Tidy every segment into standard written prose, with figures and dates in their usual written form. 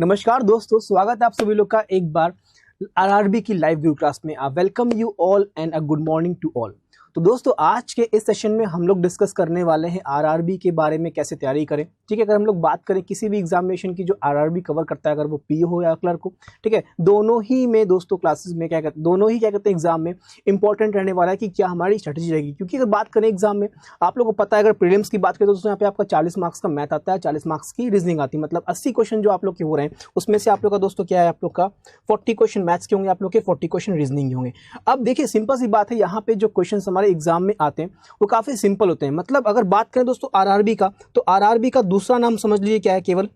नमस्कार दोस्तों, स्वागत है आप सभी लोग का एक बार आरआरबी की लाइव व्यू क्लास में। I welcome you all and a good morning to all. तो दोस्तों, आज के इस सेशन में हम लोग डिस्कस करने वाले हैं आरआरबी के बारे में, कैसे तैयारी करें। ठीक है, अगर हम लोग बात करें किसी भी एग्जामिनेशन की जो आरआरबी कवर करता है, अगर वो पीओ हो या क्लर्क हो, ठीक है, दोनों ही में दोस्तों क्लासेस में क्या कहते हैं एग्जाम में इंपॉर्टेंट रहने वाला है कि क्या हमारी स्ट्रेटेजी रहेगी। क्योंकि अगर बात करें एग्जाम में, आप लोगों को पता है, अगर प्रीलिम्स की बात करें तो दोस्तों यहाँ पे आपका 40 मार्क्स का मैथ आता है, 40 मार्क्स की रीजनिंग आती है, मतलब 80 क्वेश्चन जो आप लोग के हो रहे हैं उसमें से आप लोग का दोस्तों क्या है, आप लोग का 40 क्वेश्चन मैथ्स के होंगे, आप लोग के 40 क्वेश्चन रीजनिंग के होंगे। अब देखिए, सिंपल सी बात है, यहाँ पे जो क्वेश्चन हमारे एग्जाम में आते हैं वो काफी सिंपल होते हैं। मतलब अगर बात करें दोस्तों आरआरबी का, तो आरआरबी का दूसरा नाम समझ लीजिए क्या है, केवल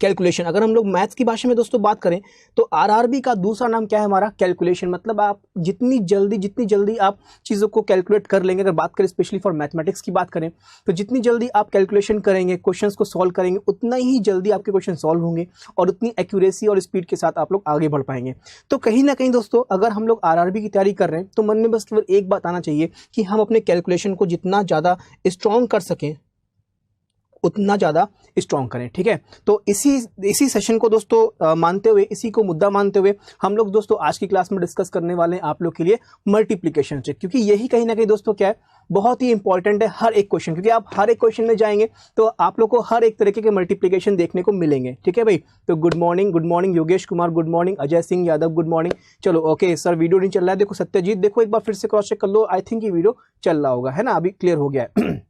कैलकुलेशन। अगर हम लोग मैथ्स की भाषा में दोस्तों बात करें तो आरआरबी का दूसरा नाम क्या है हमारा, कैलकुलेशन। मतलब आप जितनी जल्दी आप चीज़ों को कैलकुलेट कर लेंगे, अगर बात करें स्पेशली फॉर मैथमेटिक्स की बात करें, तो जितनी जल्दी आप कैलकुलेशन करेंगे, क्वेश्चंस को सॉल्व करेंगे, उतना ही जल्दी आपके क्वेश्चन सॉल्व होंगे और उतनी एक्यूरेसी और स्पीड के साथ आप लोग आगे बढ़ पाएंगे। तो कहीं ना कहीं दोस्तों, अगर हम लोग आरआरबी की तैयारी कर रहे हैं तो मन में बस केवल एक बात आना चाहिए कि हम अपने कैलकुलेशन को जितना ज़्यादा स्ट्रॉन्ग कर सकें उतना ज़्यादा स्ट्रॉन्ग करें। ठीक है, तो इसी सेशन को दोस्तों मानते हुए, इसी को मुद्दा मानते हुए हम लोग दोस्तों आज की क्लास में डिस्कस करने वाले हैं आप लोग के लिए मल्टीप्लिकेशन से। क्योंकि यही कहीं ना कहीं दोस्तों क्या है, बहुत ही इंपॉर्टेंट है हर एक क्वेश्चन। क्योंकि आप हर एक क्वेश्चन में जाएंगे तो आप लोग को हर एक तरीके के मल्टीप्लिकेशन देखने को मिलेंगे। ठीक है भाई, तो good morning Yogesh Kumar, good morning Ajay Singh Yadav, good morning. चलो ओके सर, वीडियो नहीं चल रहा है, देखो सत्यजीत, देखो एक बार फिर से क्रॉस चेक कर लो, आई थिंक ये वीडियो चल रहा होगा, है ना, अभी क्लियर हो गया है।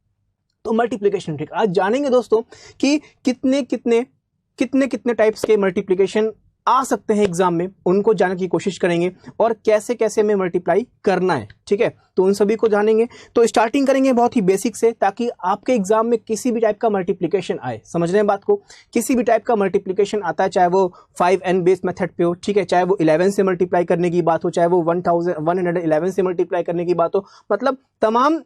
तो मल्टीप्लिकेशन ट्रिक आज जानेंगे दोस्तों कि कितने कितने टाइप्स के मल्टीप्लिकेशन आ सकते हैं एग्जाम में, उनको जानने की कोशिश करेंगे और कैसे कैसे हमें मल्टीप्लाई करना है। ठीक है, तो उन सभी को जानेंगे। तो स्टार्टिंग करेंगे बहुत ही बेसिक से, ताकि आपके एग्जाम में किसी भी टाइप का मल्टीप्लिकेशन आए, समझ रहे हैं बात को, किसी भी टाइप का मल्टीप्लिकेशन आता है, चाहे वो 5n बेस्ड मेथड पे हो, ठीक है, चाहे वो 11 से मल्टीप्लाई करने की बात हो, चाहे वो 1111 से मल्टीप्लाई करने की बात हो, मतलब तमाम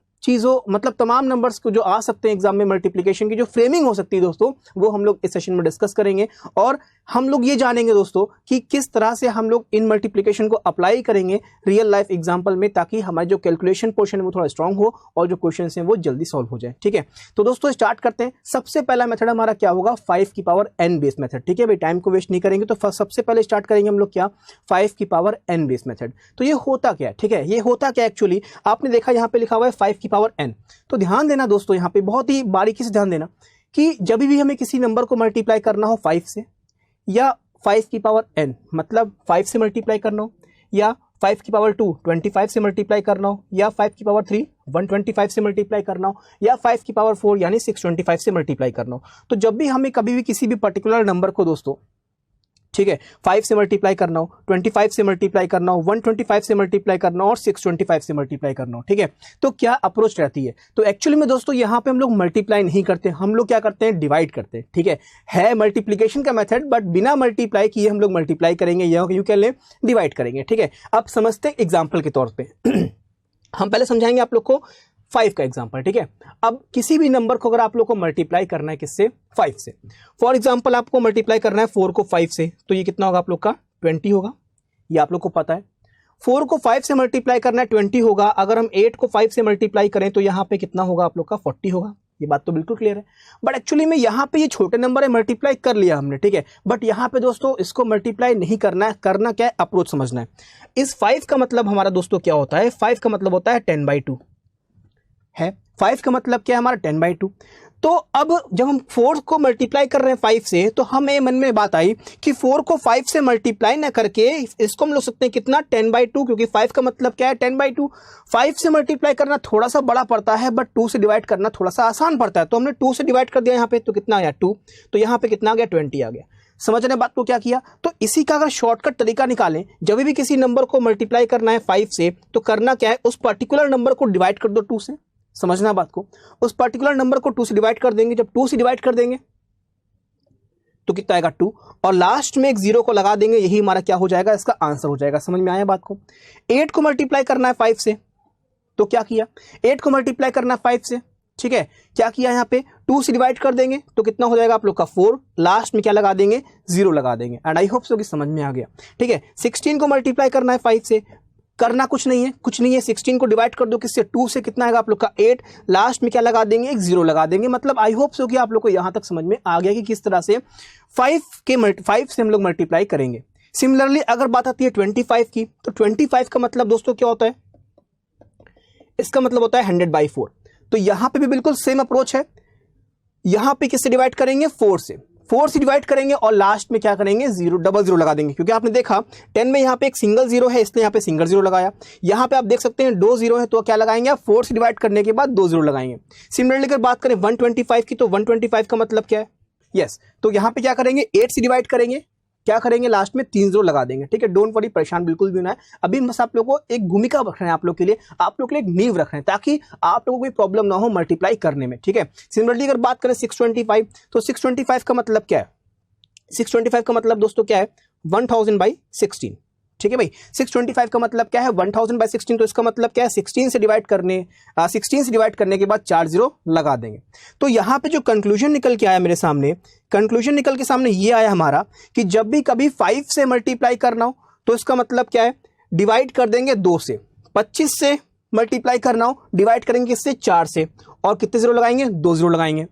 नंबर्स को जो आ सकते हैं एग्जाम में, मल्टीप्लिकेशन की जो फ्रेमिंग हो सकती है दोस्तों, वो हम लोग इस सेशन में डिस्कस करेंगे। और हम लोग ये जानेंगे दोस्तों कि किस तरह से हम लोग इन मल्टीप्लिकेशन को अप्लाई करेंगे रियल लाइफ एग्जांपल में, ताकि हमारे जो कैलकुलेशन पोर्शन है वो थोड़ा स्ट्रांग हो और जो क्वेश्चन हैं वो जल्दी सॉल्व हो जाए। ठीक है, तो दोस्तों स्टार्ट करते हैं। सबसे पहला मेथड हमारा क्या होगा, 5 की पावर n बेस मेथड। ठीक है भाई, टाइम को वेस्ट नहीं करेंगे, तो सबसे पहले स्टार्ट करेंगे हम लोग क्या, 5 की पावर n बेस मेथड। तो ये होता क्या है, ठीक है, ये होता क्या एक्चुअली, आपने देखा यहाँ पे लिखा हुआ है 5 की पावर n। तो ध्यान देना दोस्तों, यहाँ पे बहुत ही बारीकी से ध्यान देना कि जब भी हमें किसी नंबर को मल्टीप्लाई करना हो 5 से, या 5 की पावर n मतलब 5 से मल्टीप्लाई करना हो, या 5 की पावर 2 25 से मल्टीप्लाई करना हो, या 5 की पावर 3 125 से मल्टीप्लाई करना हो, या 5 की पावर 4 यानी 625 से मल्टीप्लाई करना हो, तो जब भी हमें कभी भी किसी भी पर्टिकुलर नंबर को दोस्तों, ठीक है, 5 से मल्टीप्लाई करना हो, 25 से मल्टीप्लाई करना हो, 125 से मल्टीप्लाई करना हो और 625 से मल्टीप्लाई करना हो, ठीक है, तो क्या अप्रोच रहती है। तो एक्चुअली में दोस्तों यहाँ पे हम लोग मल्टीप्लाई नहीं करते, हम लोग क्या करते हैं, डिवाइड करते हैं। ठीक है मल्टीप्लिकेशन का मेथड, बट बिना मल्टीप्लाई किए हम लोग मल्टीप्लाई करेंगे या यूं कह लें डिवाइड करेंगे। ठीक है, अब समझते हैं एग्जाम्पल के तौर पर। हम पहले समझाएंगे आप लोग को 5 का एग्जाम्पल। ठीक है, अब किसी भी नंबर को अगर आप लोग को मल्टीप्लाई करना है किससे, 5 से, फॉर एग्जाम्पल आपको मल्टीप्लाई करना है 4 को 5 से, तो ये कितना होगा आप लोग का, 20 होगा, ये आप लोग को पता है। 4 को 5 से मल्टीप्लाई करना है 20 होगा। अगर हम 8 को 5 से मल्टीप्लाई करें तो यहाँ पे कितना होगा आप लोग का, 40 होगा। ये बात तो बिल्कुल क्लियर है। बट एक्चुअली में यहाँ पे ये छोटे नंबर है, मल्टीप्लाई कर लिया हमने, ठीक है, बट यहाँ पे दोस्तों इसको मल्टीप्लाई नहीं करना है, करना क्या है, अप्रोच समझना है। इस 5 का मतलब हमारा दोस्तों क्या होता है, 5 का मतलब होता है 10/2 है। 5 का मतलब क्या है हमारा, 10/2। तो अब जब हम 4 को मल्टीप्लाई कर रहे हैं 5 से, तो हमें मन में बात आई कि 4 को 5 से मल्टीप्लाई ना करके इसको हम लोग सकते हैं कितना, 10/2, क्योंकि 5 का मतलब क्या है, 10/2। 5 से मल्टीप्लाई करना थोड़ा सा बड़ा पड़ता है, बट 2 से डिवाइड करना थोड़ा सा आसान पड़ता है, तो हमने 2 से डिवाइड कर दिया यहाँ पे, तो कितना आया 2, तो यहाँ पे कितना आ गया, 20 आ गया। समझ रहे बात को क्या किया। तो इसी का अगर शॉर्टकट तरीका निकालें, जब भी किसी नंबर को मल्टीप्लाई करना है 5 से, तो करना क्या है, उस पर्टिकुलर नंबर को डिवाइड कर दो 2 से। समझना बात को, उस पर्टिकुलर नंबर को 2 से डिवाइड कर देंगे, जब 2 से डिवाइड कर देंगे तो कितना आएगा, 2, और लास्ट में एक 0 को लगा देंगे, यही हमारा क्या हो जाएगा, इसका आंसर हो जाएगा। समझ में आया बात को। 8 को मल्टीप्लाई करना है 5 से, तो क्या किया, 8 को मल्टीप्लाई करना है 5 से, ठीक है, क्या किया, यहाँ पे 2 से डिवाइड कर देंगे तो कितना हो जाएगा आप लोग का 4, लास्ट में क्या लगा देंगे, 0 लगा देंगे। एंड आई होप सो कि समझ में आ गया। ठीक है, 16 को मल्टीप्लाई करना है 5 से, करना कुछ नहीं है, 16 को डिवाइड कर दो किससे, 2 से, कितना आएगा आप लोग का 8, लास्ट में क्या लगा देंगे, एक 0 लगा देंगे। मतलब आई होप सो कि आप लोग को यहां तक समझ में आ गया कि किस तरह से 5 से हम लोग मल्टीप्लाई करेंगे। सिमिलरली अगर बात आती है 25 की, तो 25 का मतलब दोस्तों क्या होता है, इसका मतलब होता है 100/4। तो यहां पे भी बिल्कुल सेम अप्रोच है, यहां पे किससे डिवाइड करेंगे, 4 से डिवाइड करेंगे और लास्ट में क्या करेंगे, 0 लगा देंगे, क्योंकि आपने देखा 10 में यहां पे एक सिंगल 0 है, इसलिए यहां पे सिंगल 0 लगाया। यहां पे आप देख सकते हैं 2 0 है, तो क्या लगाएंगे आप, 4 से डिवाइड करने के बाद 2 0 लगाएंगे। सिमिलरली अगर बात करें 125 की, तो 125 का मतलब क्या है, यस, तो यहां पे क्या करेंगे, 8 से डिवाइड करेंगे, क्या करेंगे, लास्ट में 3 0 लगा देंगे। ठीक है, डोंट वरी, परेशान बिल्कुल भी ना है, अभी बस आप लोगों को एक भूमिका रख रहे हैं, आप लोग के लिए, आप लोग के लिए एक नींव रख रहे हैं, ताकि आप लोगों को कोई प्रॉब्लम ना हो मल्टीप्लाई करने में। ठीक है, सिमिलरली अगर बात करें 625, तो 625 का मतलब क्या है, 625 का मतलब दोस्तों क्या है, 1000/16। ठीक है भाई, 625 का मतलब क्या है, 1000/16, तो इसका मतलब क्या है, 16 से डिवाइड करने के बाद 4 0 लगा देंगे। तो यहां पे जो कंक्लूजन निकल के आया मेरे सामने, कंक्लूजन निकल के सामने ये आया हमारा कि जब भी कभी 5 से मल्टीप्लाई करना हो, तो इसका मतलब क्या है, डिवाइड कर देंगे 2 से। 25 से मल्टीप्लाई करना हो, डिवाइड करेंगे इससे 4 से, और कितने 0 लगाएंगे, 2 0 लगाएंगे।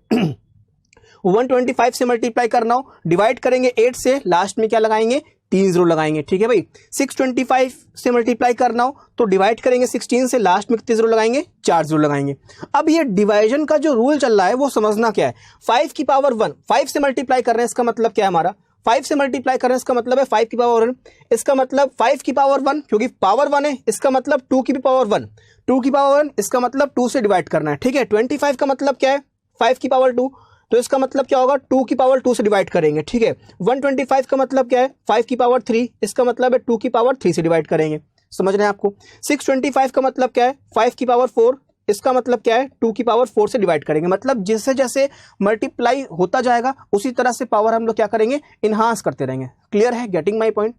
125 से मल्टीप्लाई करना हो, डिवाइड करेंगे 8 से, लास्ट में क्या लगाएंगे, 3 0 लगाएंगे। ठीक है भाई, 625 से मल्टीप्लाई करना हो, तो डिवाइड करेंगे 16 से, लास्ट में कितने 0 लगाएंगे, 4 0 लगाएंगे। अब ये डिवाइजन का जो रूल चल रहा है वो समझना क्या है, 5 की पावर 1, 5 से मल्टीप्लाई कर रहे हैं, इसका मतलब क्या है हमारा, 5 से मल्टीप्लाई कर रहे हैं, इसका मतलब है 5 की पावर 1, इसका मतलब 5 की पावर 1, क्योंकि पावर 1 है, इसका मतलब 2 की पावर 1, 2 की पावर 1, इसका मतलब 2 से डिवाइड करना है। ठीक है, 25 का मतलब क्या है, 5 की पावर 2, तो इसका मतलब क्या होगा, 2 की पावर 2 से डिवाइड करेंगे। ठीक है, 125 का मतलब क्या है, 5 की पावर 3, इसका मतलब है 2 की पावर 3 से डिवाइड करेंगे। समझ रहे हैं आपको। 625 का मतलब क्या है, 5 की पावर 4, इसका मतलब क्या है, 2 की पावर 4 से डिवाइड करेंगे। मतलब जैसे जैसे मल्टीप्लाई होता जाएगा उसी तरह से पावर हम लोग क्या करेंगे, इनहांस करते रहेंगे। क्लियर है, गेटिंग माई पॉइंट।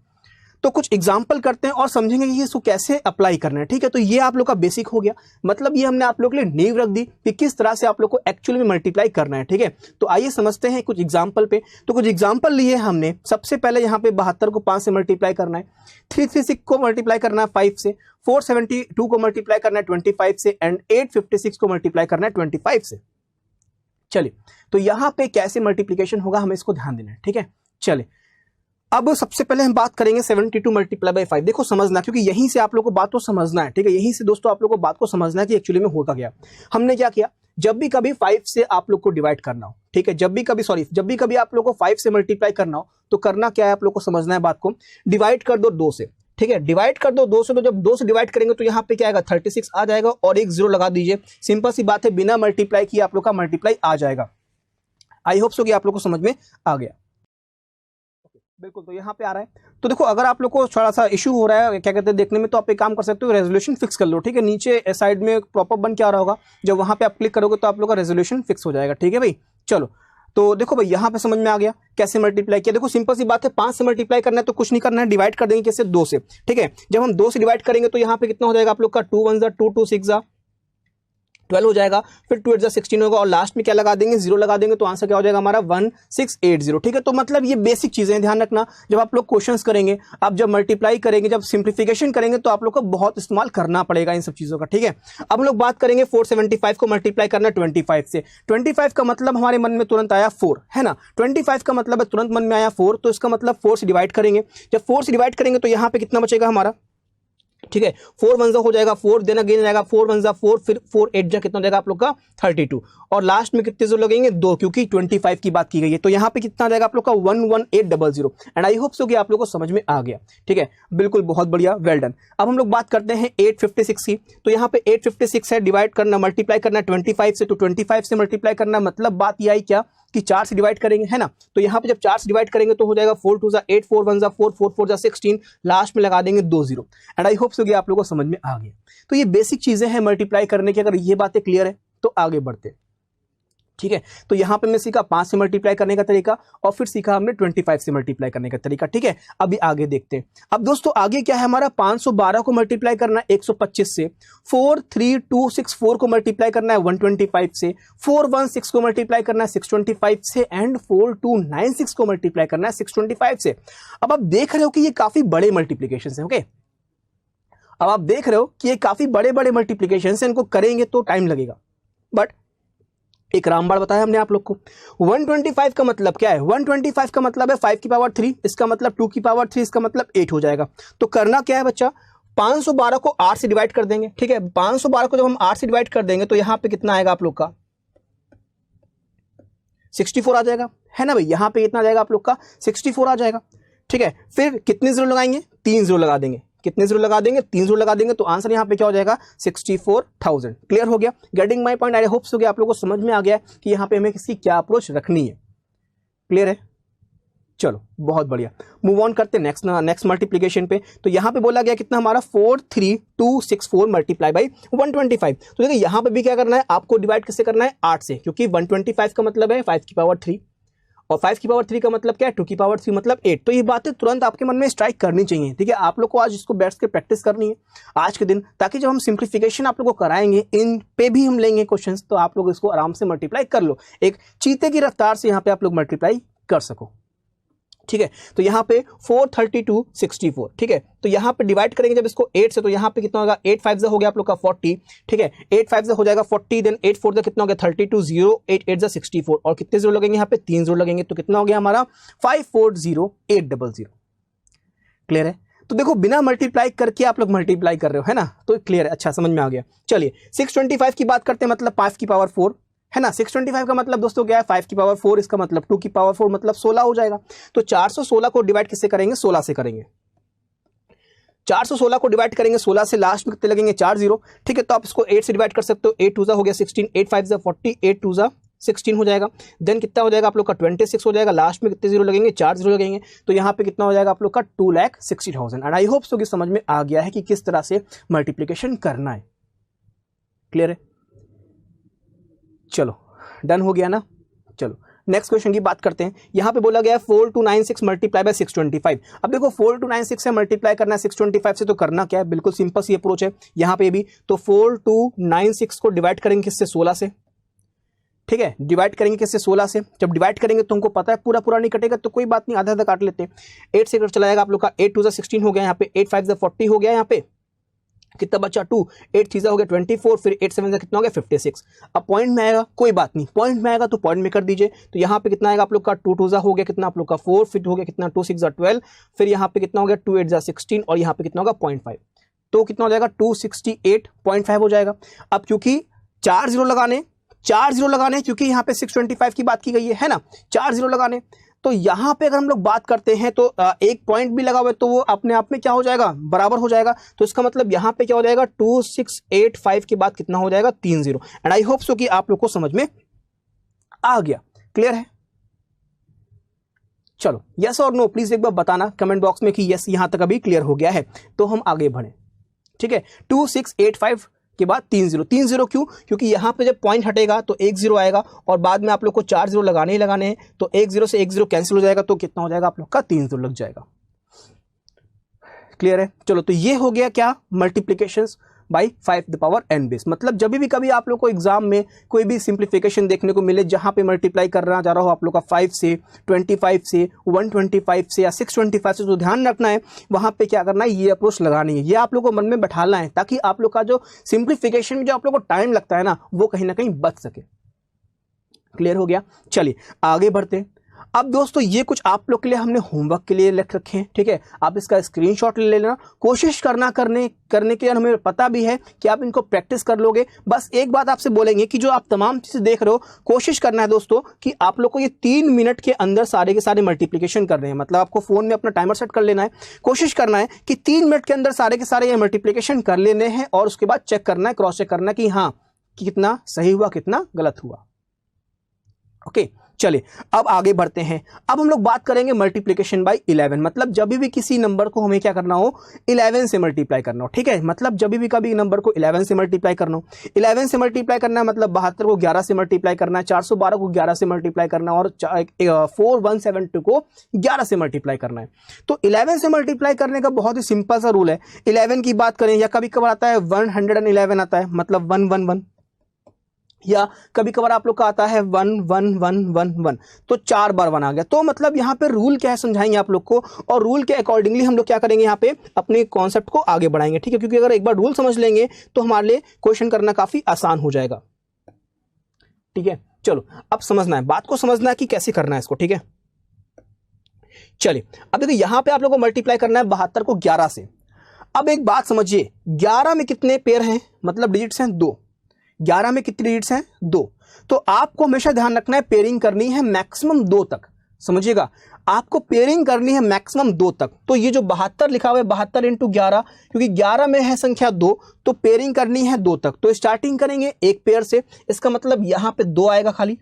तो कुछ एग्जाम्पल करते हैं और समझेंगे कि इसको कैसे अप्लाई करना है। ठीक है, तो ये आप लोग का बेसिक हो गया, मतलब ये हमने आप लोग के लिए नींव रख दी कि किस तरह से आप लोग को एक्चुअली में मल्टीप्लाई करना है। ठीक है, तो आइए समझते हैं कुछ एग्जाम्पल पे। तो कुछ एग्जाम्पल लिए हमने, सबसे पहले यहाँ पे 72 को 5 से मल्टीप्लाई करना है, 336 को मल्टीप्लाई करना है 5 से, 472 को मल्टीप्लाई करना है 25 से, एंड 856 को मल्टीप्लाई करना है 25 से। चलिए, तो यहाँ पे कैसे मल्टीप्लीकेशन होगा हमें इसको ध्यान देना है। ठीक है, चलिए अब सबसे पहले हम बात करेंगे 72 मल्टीप्लाई बाई 5। देखो समझना, क्योंकि यहीं से आप लोग को बात को समझना है। ठीक है, यहीं से दोस्तों आप लोग को बात को समझना है कि एक्चुअली में होगा क्या। हमने क्या किया, जब भी कभी 5 से आप लोग को डिवाइड करना हो, ठीक है, जब भी कभी आप लोग को 5 से मल्टीप्लाई करना हो, तो करना क्या है, आप लोग को समझना है बात को, डिवाइड कर दो 2 से। ठीक है, डिवाइड कर दो 2 से, तो जब 2 से डिवाइड करेंगे तो यहाँ पे क्या आएगा, 36 आ जाएगा, और एक 0 लगा दीजिए। सिंपल सी बात है, बिना मल्टीप्लाई किए आप लोग का मल्टीप्लाई आ जाएगा। आई होप सो कि आप लोग को समझ में आ गया। बिल्कुल, तो यहाँ पे आ रहा है। तो देखो, अगर आप लोग को थोड़ा सा इशू हो रहा है क्या कहते हैं देखने में, तो आप एक काम कर सकते हो, रेजोल्यूशन फिक्स कर लो। ठीक है, नीचे साइड में प्रॉपर बन के आ रहा होगा, जब वहां पे आप क्लिक करोगे तो आप लोग का रेजोल्यूशन फिक्स हो जाएगा। ठीक है भाई, चलो तो देखो भाई, यहाँ पे समझ में आ गया कैसे मल्टीप्लाई किया। देखो सिंपल सी बात है, 5 से मल्टीप्लाई करना है तो कुछ नहीं करना है, डिवाइड कर देंगे कैसे, 2 से। ठीक है, जब हम 2 से डिवाइड करेंगे तो यहाँ पे कितना हो जाएगा आप लोग का, 2 1 जा 2, 2 6 जा 12 हो जाएगा, फिर 2 8 जा 16 होगा, और लास्ट में क्या लगा देंगे, 0 लगा देंगे, तो आंसर क्या हो जाएगा हमारा 1680। ठीक है, तो मतलब ये बेसिक चीजें ध्यान रखना, जब आप लोग क्वेश्चंस करेंगे, आप जब मल्टीप्लाई करेंगे, जब सिंप्लीफिकेशन करेंगे, तो आप लोग को बहुत इस्तेमाल करना पड़ेगा इन सब चीजों का। ठीक है, अब हम लोग बात करेंगे 475 को मल्टीप्लाई करना 25 से। 25 का मतलब हमारे मन में तुरंत आया 4, है ना, 25 का मतलब तुरंत मन में आया 4, तो इसका मतलब 4 से डिवाइड करेंगे। जब 4 से डिवाइड करेंगे तो यहाँ पे कितना बचेगा हमारा, ठीक है, 4 1 जा हो जाएगा 4, देना गेन जाएगा 4 1 जा 4, फिर 4 8 जा कितना हो जाएगा आप लोग का 32, और लास्ट में कितने 0 लगेंगे, 2, क्योंकि 25 की बात की गई है। तो यहाँ पे कितना आ जाएगा आप लोग का 11800। एंड आई होप सो कि आप लोग को समझ में आ गया। ठीक है, बिल्कुल, बहुत बढ़िया, वेल डन। अब हम लोग बात करते हैं 856 की। तो यहाँ पे 856 है, डिवाइड करना, मल्टीप्लाई करना 25 से, तो 25 से मल्टीप्लाई करना, मतलब बात यह आई क्या कि 4 से डिवाइड करेंगे, है ना। तो यहाँ पे जब 4 से डिवाइड करेंगे तो हो जाएगा 4 2 जा 8, 4 1 जा 4, 4 4 जा 16, लास्ट में लगा देंगे 2 0। एंड आई होप सो कि आप लोगों को समझ में आ गया। तो ये बेसिक चीजें हैं मल्टीप्लाई करने की। अगर ये बातें क्लियर है तो आगे बढ़ते। ठीक है, तो यहां पे मैं सीखा 5 से मल्टीप्लाई करने का तरीका, और फिर सीखा हमने 25 से मल्टीप्लाई करने का तरीका। ठीक है, अभी आगे देखते हैं। अब दोस्तों आगे क्या है हमारा, 512 को मल्टीप्लाई करना है 125 से, 43264 को मल्टीप्लाई करना है 125 से, 416 को मल्टीप्लाई करना है 625 से, एंड 4296 को मल्टीप्लाई करना है 625 से। अब आप देख रहे हो कि ये काफी बड़े मल्टीप्लीकेशन है। ओके, अब आप देख रहे हो कि ये काफी बड़े बड़े मल्टीप्लीकेशन से, इनको करेंगे तो टाइम लगेगा, बट एक रामबाण बताया हमने आप लोग को। 125 का मतलब क्या है? 125 का मतलब है 5 की पावर 3, इसका मतलब 2 की पावर 3, इसका मतलब 8 हो जाएगा। तो करना क्या है बच्चा, 512 को 8 से डिवाइड कर देंगे, ठीक है। 512 को जब हम 8 से डिवाइड कर देंगे तो यहां पे कितना आएगा आप लोग का 64 आ जाएगा, है ना भाई। यहां पे कितना आ जाएगा आप लोग का 64 आ जाएगा, ठीक है। फिर कितने जीरो लगाएंगे? 3 जीरो लगा देंगे। कितने जीरो लगा देंगे? 3 जीरो लगा देंगे। तो आंसर यहाँ पे क्या हो जाएगा 64,000। क्लियर हो गया? Getting my point? I hope so कि आप लोगों को समझ में आ गया कि यहाँ पे हमें किसकी क्या अप्रोच रखनी है। क्लियर है? चलो बहुत बढ़िया, मूव ऑन करते नेक्स्ट मल्टीप्लीकेशन पे। तो यहाँ पे बोला गया कितना हमारा 43264 मल्टीप्लाई बाई 125। तो देखिए यहाँ पे भी क्या करना है आपको, डिवाइड किससे करना है? 8 से, क्योंकि 125 का मतलब है 5 की पावर 3 और 5 की पावर 3 का मतलब क्या है? 2 की पावर 3 मतलब 8। तो ये बातें तुरंत आपके मन में स्ट्राइक करनी चाहिए, ठीक है। आप लोग को आज इसको बैठ के प्रैक्टिस करनी है आज के दिन, ताकि जब हम सिंप्लीफिकेशन आप लोग को कराएंगे, इन पे भी हम लेंगे क्वेश्चंस, तो आप लोग इसको आराम से मल्टीप्लाई कर लो, एक चीते की रफ्तार से यहाँ पे आप लोग मल्टीप्लाई कर सको, ठीक है। तो यहाँ पे 43264, ठीक है। तो यहाँ पे डिवाइड करेंगे जब इसको 8 से, तो यहाँ पे कितना होगा 8 5 हो गया आप लोग का 40, ठीक है। 8 5 हो जाएगा 40, देन 8 4 कितना हो गया 32, 0 8 8 64, और कितने जीरो लगेंगे यहाँ पे? 3 जीरो लगेंगे। तो कितना हो गया हमारा 540800। क्लियर है? तो देखो बिना मल्टीप्लाई करके आप लोग मल्टीप्लाई कर रहे हो, है ना। तो क्लियर है, अच्छा समझ में आ गया। चलिए 625 की बात करते हैं, मतलब 5 की पावर 4, है ना। 625 का मतलब दोस्तों क्या है? 5 की पावर 4, इसका मतलब 2 की पावर 4 मतलब 16 हो जाएगा। तो 416 को डिवाइड किससे करेंगे? 16 से करेंगे। 416 को डिवाइड करेंगे 16 से, लास्ट में कितने लगेंगे? 4 जीरो, ठीक है। तो आप इसको 8 से डिवाइड कर सकते हो। 8 2 हो गया 16, 8 5 40, 8 2 16 हो जाएगा। देन कितना हो जाएगा आप लोग का 26 हो जाएगा। लास्ट में कितने जीरो लगेंगे? 4 जीरो लगेंगे। तो यहाँ पे कितना हो जाएगा आप लोग का 2,60,000। एंड आई होप सो कि समझ में आ गया है कि किस तरह से मल्टीप्लीकेशन करना है। क्लियर है? चलो डन हो गया ना। चलो नेक्स्ट क्वेश्चन की बात करते हैं। यहां पे बोला गया है 4296 मल्टीप्लाई बाय 625। अब देखो 4296 से मल्टीप्लाई करना है 625 से, तो करना क्या है? बिल्कुल सिंपल सी अप्रोच है यहां पे भी। तो 4296 को डिवाइड करेंगे किससे? 16 से, ठीक है। डिवाइड करेंगे किससे? 16 से। जब डिवाइड करेंगे तो हमको पता है पूरा पूरा नहीं कटेगा, तो कोई बात नहीं, आधा आधा काट लेते हैं। 8 से चला जाएगा आप लोग का 8 2 16 हो गया यहाँ पे, 8 5 40 हो गया यहाँ पे, कितना बचा 2, 8 3 हो गया 24, फिर 8 7 कितना हो गया 56। अब पॉइंट में आएगा, कोई बात नहीं, पॉइंट में आएगा तो पॉइंट में कर दीजिए। तो यहाँ पे कितना आएगा आप लोग का 2 2 हो गया कितना आप लोग का 4, फिर हो गया कितना 2 6 12, फिर यहाँ पे कितना हो गया 2 8 16, और यहाँ पे कितना होगा 0.5, तो कितना हो जाएगा 268.5 हो जाएगा। अब क्योंकि 4 जीरो लगाने क्योंकि यहाँ पे 625 की बात की गई है ना, 4 जीरो लगाने। तो यहां पे अगर हम लोग बात करते हैं तो एक पॉइंट भी लगा हुआ है तो वो अपने आप में क्या हो जाएगा? बराबर हो जाएगा। तो इसका मतलब यहां पे क्या हो जाएगा 2685 के बाद कितना हो जाएगा 3 zero. And I hope so कि आप लोग को समझ में आ गया। क्लियर है? चलो यस और नो प्लीज एक बार बताना कमेंट बॉक्स में कि यस यहां तक अभी क्लियर हो गया है, तो हम आगे बढ़े। ठीक है, 2685 के बाद 3 जीरो क्यों? क्योंकि यहां पे जब पॉइंट हटेगा तो 1 जीरो आएगा और बाद में आप लोग को 4 जीरो लगाने ही लगाने हैं, तो 1 जीरो से 1 जीरो कैंसिल हो जाएगा, तो कितना हो जाएगा आप लोग का 3 जीरो लग जाएगा। क्लियर है? चलो तो ये हो गया क्या? Multiplications by 5 the power n base. मतलब जब भी कभी आप लोग को एग्जाम में कोई भी सिंप्लीफिकेशन देखने को मिले जहां पे मल्टीप्लाई करना जा रहा हो आप लोग का 5 से 25 से 125 से या 625 से, तो ध्यान रखना है वहां पे क्या करना है, ये अप्रोच लगानी है, ये आप लोग को मन में बैठाना है, ताकि आप लोग का जो सिंप्लीफिकेशन में जो आप लोग को टाइम लगता है ना, वो कहीं ना कहीं बच सके। क्लियर हो गया? चलिए आगे बढ़ते हैं। अब दोस्तों ये कुछ आप लोग के लिए हमने होमवर्क के लिए लिख रखे हैं, ठीक है। आप इसका स्क्रीनशॉट ले लेना, कोशिश करना करने के लिए हमें पता भी है कि आप इनको प्रैक्टिस कर लोगे। बस एक बात आपसे बोलेंगे कि जो आप तमाम चीजें देख रहे हो, कोशिश करना है दोस्तों कि आप लोग को ये 3 मिनट के अंदर सारे के सारे मल्टीप्लीकेशन कर रहे हैं। मतलब आपको फोन में अपना टाइमर सेट कर लेना है, कोशिश करना है कि 3 मिनट के अंदर सारे के सारे ये मल्टीप्लीकेशन कर लेने हैं, और उसके बाद चेक करना है, क्रॉस चेक करना है कि हाँ कितना सही हुआ कितना गलत हुआ। ओके चलिए अब आगे बढ़ते हैं। अब हम लोग बात करेंगे मल्टीप्लिकेशन बाय 11। मतलब जब भी किसी नंबर को हमें क्या करना हो, 11 से मल्टीप्लाई करना हो, ठीक है। मतलब जब भी कभी नंबर को 11 से मल्टीप्लाई करना हो, 11 से मल्टीप्लाई करना है मतलब 72 को 11 से मल्टीप्लाई करना है, 412 को 11 से मल्टीप्लाई करना है, और 4172 को 11 से मल्टीप्लाई करना है। तो 11 से मल्टीप्लाई करने का बहुत ही सिंपल सा रूल है। 11 की बात करें या कभी कभार आता है 111 आता है, मतलब 111, या कभी कभार आप लोग का आता है 1 1 1 1 1, तो 4 बार 1 आ गया। तो मतलब यहाँ पे रूल क्या है समझाएंगे आप लोग को, और रूल के अकॉर्डिंगली हम लोग क्या करेंगे यहाँ पे अपने कॉन्सेप्ट को आगे बढ़ाएंगे, ठीक है। क्योंकि अगर एक बार रूल समझ लेंगे तो हमारे लिए क्वेश्चन करना काफी आसान हो जाएगा, ठीक है। चलो अब समझना है, बात को समझना है कि कैसे करना है इसको, ठीक है। चलिए अब देखो यहाँ पे आप लोग को मल्टीप्लाई करना है 72 को 11 से। अब एक बात समझिए, 11 में कितने पेयर हैं, मतलब डिजिट्स हैं 2। 11 में कितने डिजिट्स हैं 2। तो आपको हमेशा ध्यान रखना है पेयरिंग करनी है मैक्सिमम 2 तक, समझिएगा, आपको पेयरिंग करनी है मैक्सिमम 2 तक। तो ये जो 72 लिखा हुआ है 72 इंटू 11, क्योंकि 11 में है संख्या 2, तो पेयरिंग करनी है 2 तक। तो स्टार्टिंग करेंगे एक पेयर से, इसका मतलब यहां पे 2 आएगा खाली।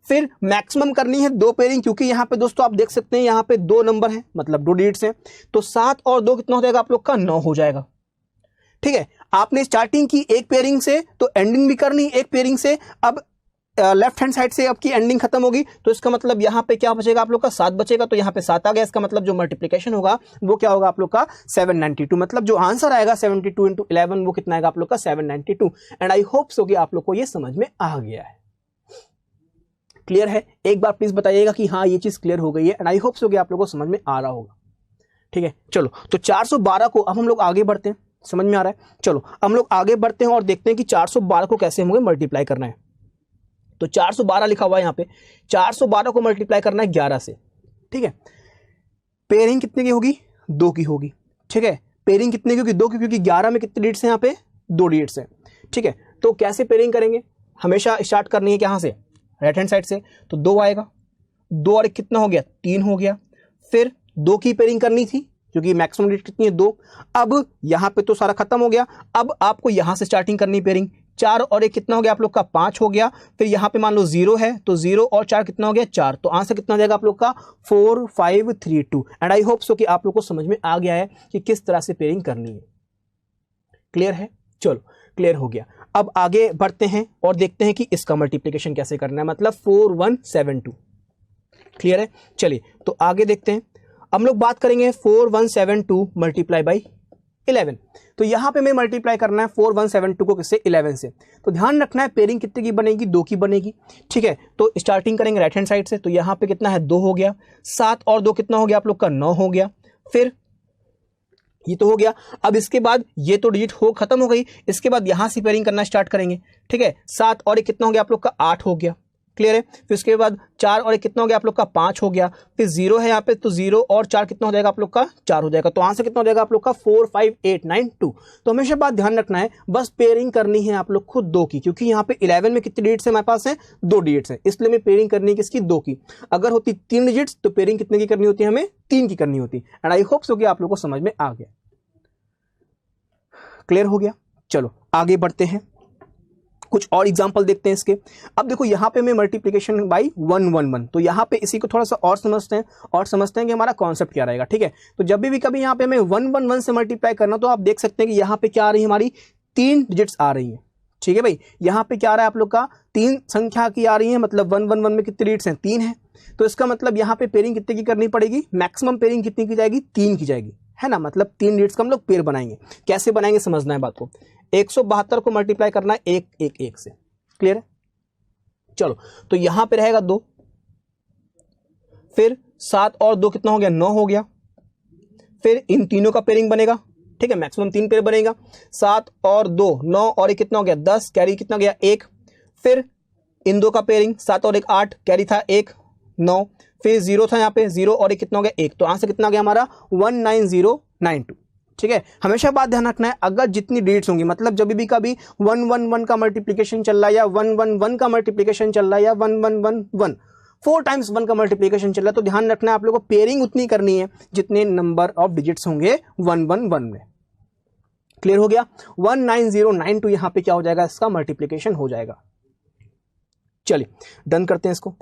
फिर मैक्सिमम करनी है 2 पेयरिंग, क्योंकि यहाँ पे दोस्तों आप देख सकते हैं यहाँ पे 2 नंबर हैं, मतलब 2 डिजिट्स हैं। तो 7 और 2 कितना हो जाएगा आप लोग का, 9 हो जाएगा, ठीक है। आपने स्टार्टिंग की एक पेयरिंग से, तो एंडिंग भी करनी एक पेयरिंग से। अब लेफ्ट हैंड साइड से आपकी एंडिंग खत्म होगी, तो इसका मतलब यहाँ पे क्या बचेगा आप लोग का, 7 बचेगा। तो यहाँ पे 7 आ गया, इसका मतलब जो मल्टीप्लिकेशन होगा वो क्या होगा आप लोग का 792। मतलब जो आंसर आएगा 72 इंटू 11 वो कितना आएगा आप लोग का 792। एंड आई होप सो कि आप लोग को ये समझ में आ गया है, क्लियर है। एक बार प्लीज बताइएगा कि हाँ ये चीज क्लियर हो गई है, एंड आई होप सो कि आप लोगों को समझ में आ रहा होगा, ठीक है। चलो तो 412 को अब हम लोग आगे बढ़ते हैं, समझ में आ रहा है। चलो हम लोग आगे बढ़ते हैं और देखते हैं कि 412 को कैसे हमें मल्टीप्लाई करना है। तो 412 लिखा हुआ है यहाँ पे, 412 को मल्टीप्लाई करना है 11 से, ठीक है। पेयरिंग कितने की होगी, 2 की होगी, ठीक है। पेयरिंग कितने की होगी, 2 की, क्योंकि 11 में कितने डिजिट्स हैं यहाँ पे, 2 डिजिट्स हैं, ठीक है। तो कैसे पेयरिंग करेंगे, हमेशा स्टार्ट करनी है कहाँ से, राइट हैंड साइड से। तो 2 आएगा, 2 और 1 कितना हो गया, 3 हो गया। फिर 2 की पेयरिंग करनी थी, क्योंकि मैक्सिमम डिजिट कितनी है 2। अब यहां पे तो सारा खत्म हो गया, अब आपको यहां से स्टार्टिंग करनी पेयरिंग। 4 और 1 कितना हो गया आप लोग का, 5 हो गया। फिर यहां पे मान लो 0 है, तो 0 और 4 कितना हो गया, 4। तो आंसर कितना हो जाएगा आप लोग का 4 5 3 2। एंड आई होप सो कि आप लोग को समझ में आ गया है कि किस तरह से पेयरिंग करनी है, क्लियर है। चलो क्लियर हो गया। अब आगे बढ़ते हैं और देखते हैं कि इसका मल्टीप्लिकेशन कैसे करना है, मतलब 4172, क्लियर है। चलिए तो आगे देखते हैं, हम लोग बात करेंगे 4172 मल्टीप्लाई बाई 11। तो यहां पे मैं मल्टीप्लाई करना है 4172 को किससे, 11 से। तो ध्यान रखना है पेयरिंग कितने की बनेगी, 2 की बनेगी, ठीक है। तो स्टार्टिंग करेंगे राइट हैंड साइड से, तो यहां पे कितना है 2 हो गया। 7 और 2 कितना हो गया आप लोग का, 9 हो गया। फिर ये तो हो गया। अब इसके बाद ये तो डिजिट हो खत्म हो गई, इसके बाद यहां से पेयरिंग करना स्टार्ट करेंगे, ठीक है। 7 और 1 कितना हो गया आप लोग का, 8 हो गया, क्लियर है। फिर उसके बाद 4 और 1 कितना हो गया आप लोग का, 5 हो गया। फिर 0 है यहाँ पे, तो 0 और 4 कितना हो जाएगा आप लोग का, 4 हो जाएगा। तो आंसर कितना हो जाएगा आप लोग का 4 5 8 9 2। तो हमेशा बात ध्यान रखना है, बस पेयरिंग करनी है आप लोग खुद 2 की, क्योंकि यहाँ पे 11 में कितने डिजिट्स है हमारे पास है, 2 डिजिट्स है, इसलिए मैं पेयरिंग करनी है किसकी, 2 की। अगर होती 3 डिजिट्स तो पेयरिंग कितने की करनी होती है, हमें 3 की करनी होती। एंड आई होप सो कि आप लोग को समझ में आ गया, क्लियर हो गया। चलो आगे बढ़ते हैं, कुछ और एग्जांपल देखते हैं इसके। अब देखो यहाँ पे मैं मल्टीप्लिकेशन बाई 1 1 1, तो यहाँ पे इसी को थोड़ा सा और समझते हैं कि हमारा कॉन्सेप्ट क्या रहेगा, ठीक है। तो जब भी कभी यहाँ पे मैं 1 1 1 से मल्टीप्लाई करना, तो आप देख सकते हैं कि यहाँ पे क्या आ रही है, हमारी 3 डिजिट्स आ रही है, ठीक है भाई। यहाँ पे क्या आ रहा है आप लोग का, 3 संख्या की आ रही है, मतलब 1 1 1 में कितने डिजिट्स हैं, 3 है। तो इसका मतलब यहाँ पे पेयरिंग कितने की करनी पड़ेगी, मैक्सिमम पेयरिंग कितनी की जाएगी, 3 की जाएगी, है ना। मतलब 3 डिजिट्स का हम लोग पेयर बनाएंगे। कैसे बनाएंगे समझना है बात को। 172 को मल्टीप्लाई करना है 1 1 1 से, क्लियर है। चलो तो यहां पे रहेगा 2, फिर 7 और 2 कितना हो गया, 9 हो गया। फिर इन तीनों का पेयरिंग बनेगा, ठीक है, मैक्सिमम 3 पेयर बनेगा। 7 और 2 9 और 1 कितना हो गया, 10, कैरी कितना गया 1। फिर इन 2 का पेयरिंग 7 और 1 8, कैरी था 1 9। फिर 0 था यहाँ पे, 0 और 1 कितना हो गया 1। तो आंसर कितना गया हमारा 19092, ठीक है। हमेशा बात ध्यान रखना है, अगर जितनी डिजिट्स होंगी, मतलब जब भी कभी 1 1 1 का मल्टीप्लिकेशन चल रहा है, या 1 1 1 का मल्टीप्लिकेशन चल रहा है, या 1 1 1 1 4 टाइम्स 1 का मल्टीप्लिकेशन चल रहा है, तो ध्यान रखना है आप लोगों को पेयरिंग उतनी करनी है जितने नंबर ऑफ डिजिट्स होंगे 1 1 1 में, क्लियर हो गया। 19092 यहां पे क्या हो जाएगा, इसका मल्टीप्लिकेशन हो जाएगा। चलिए डन करते हैं इसको,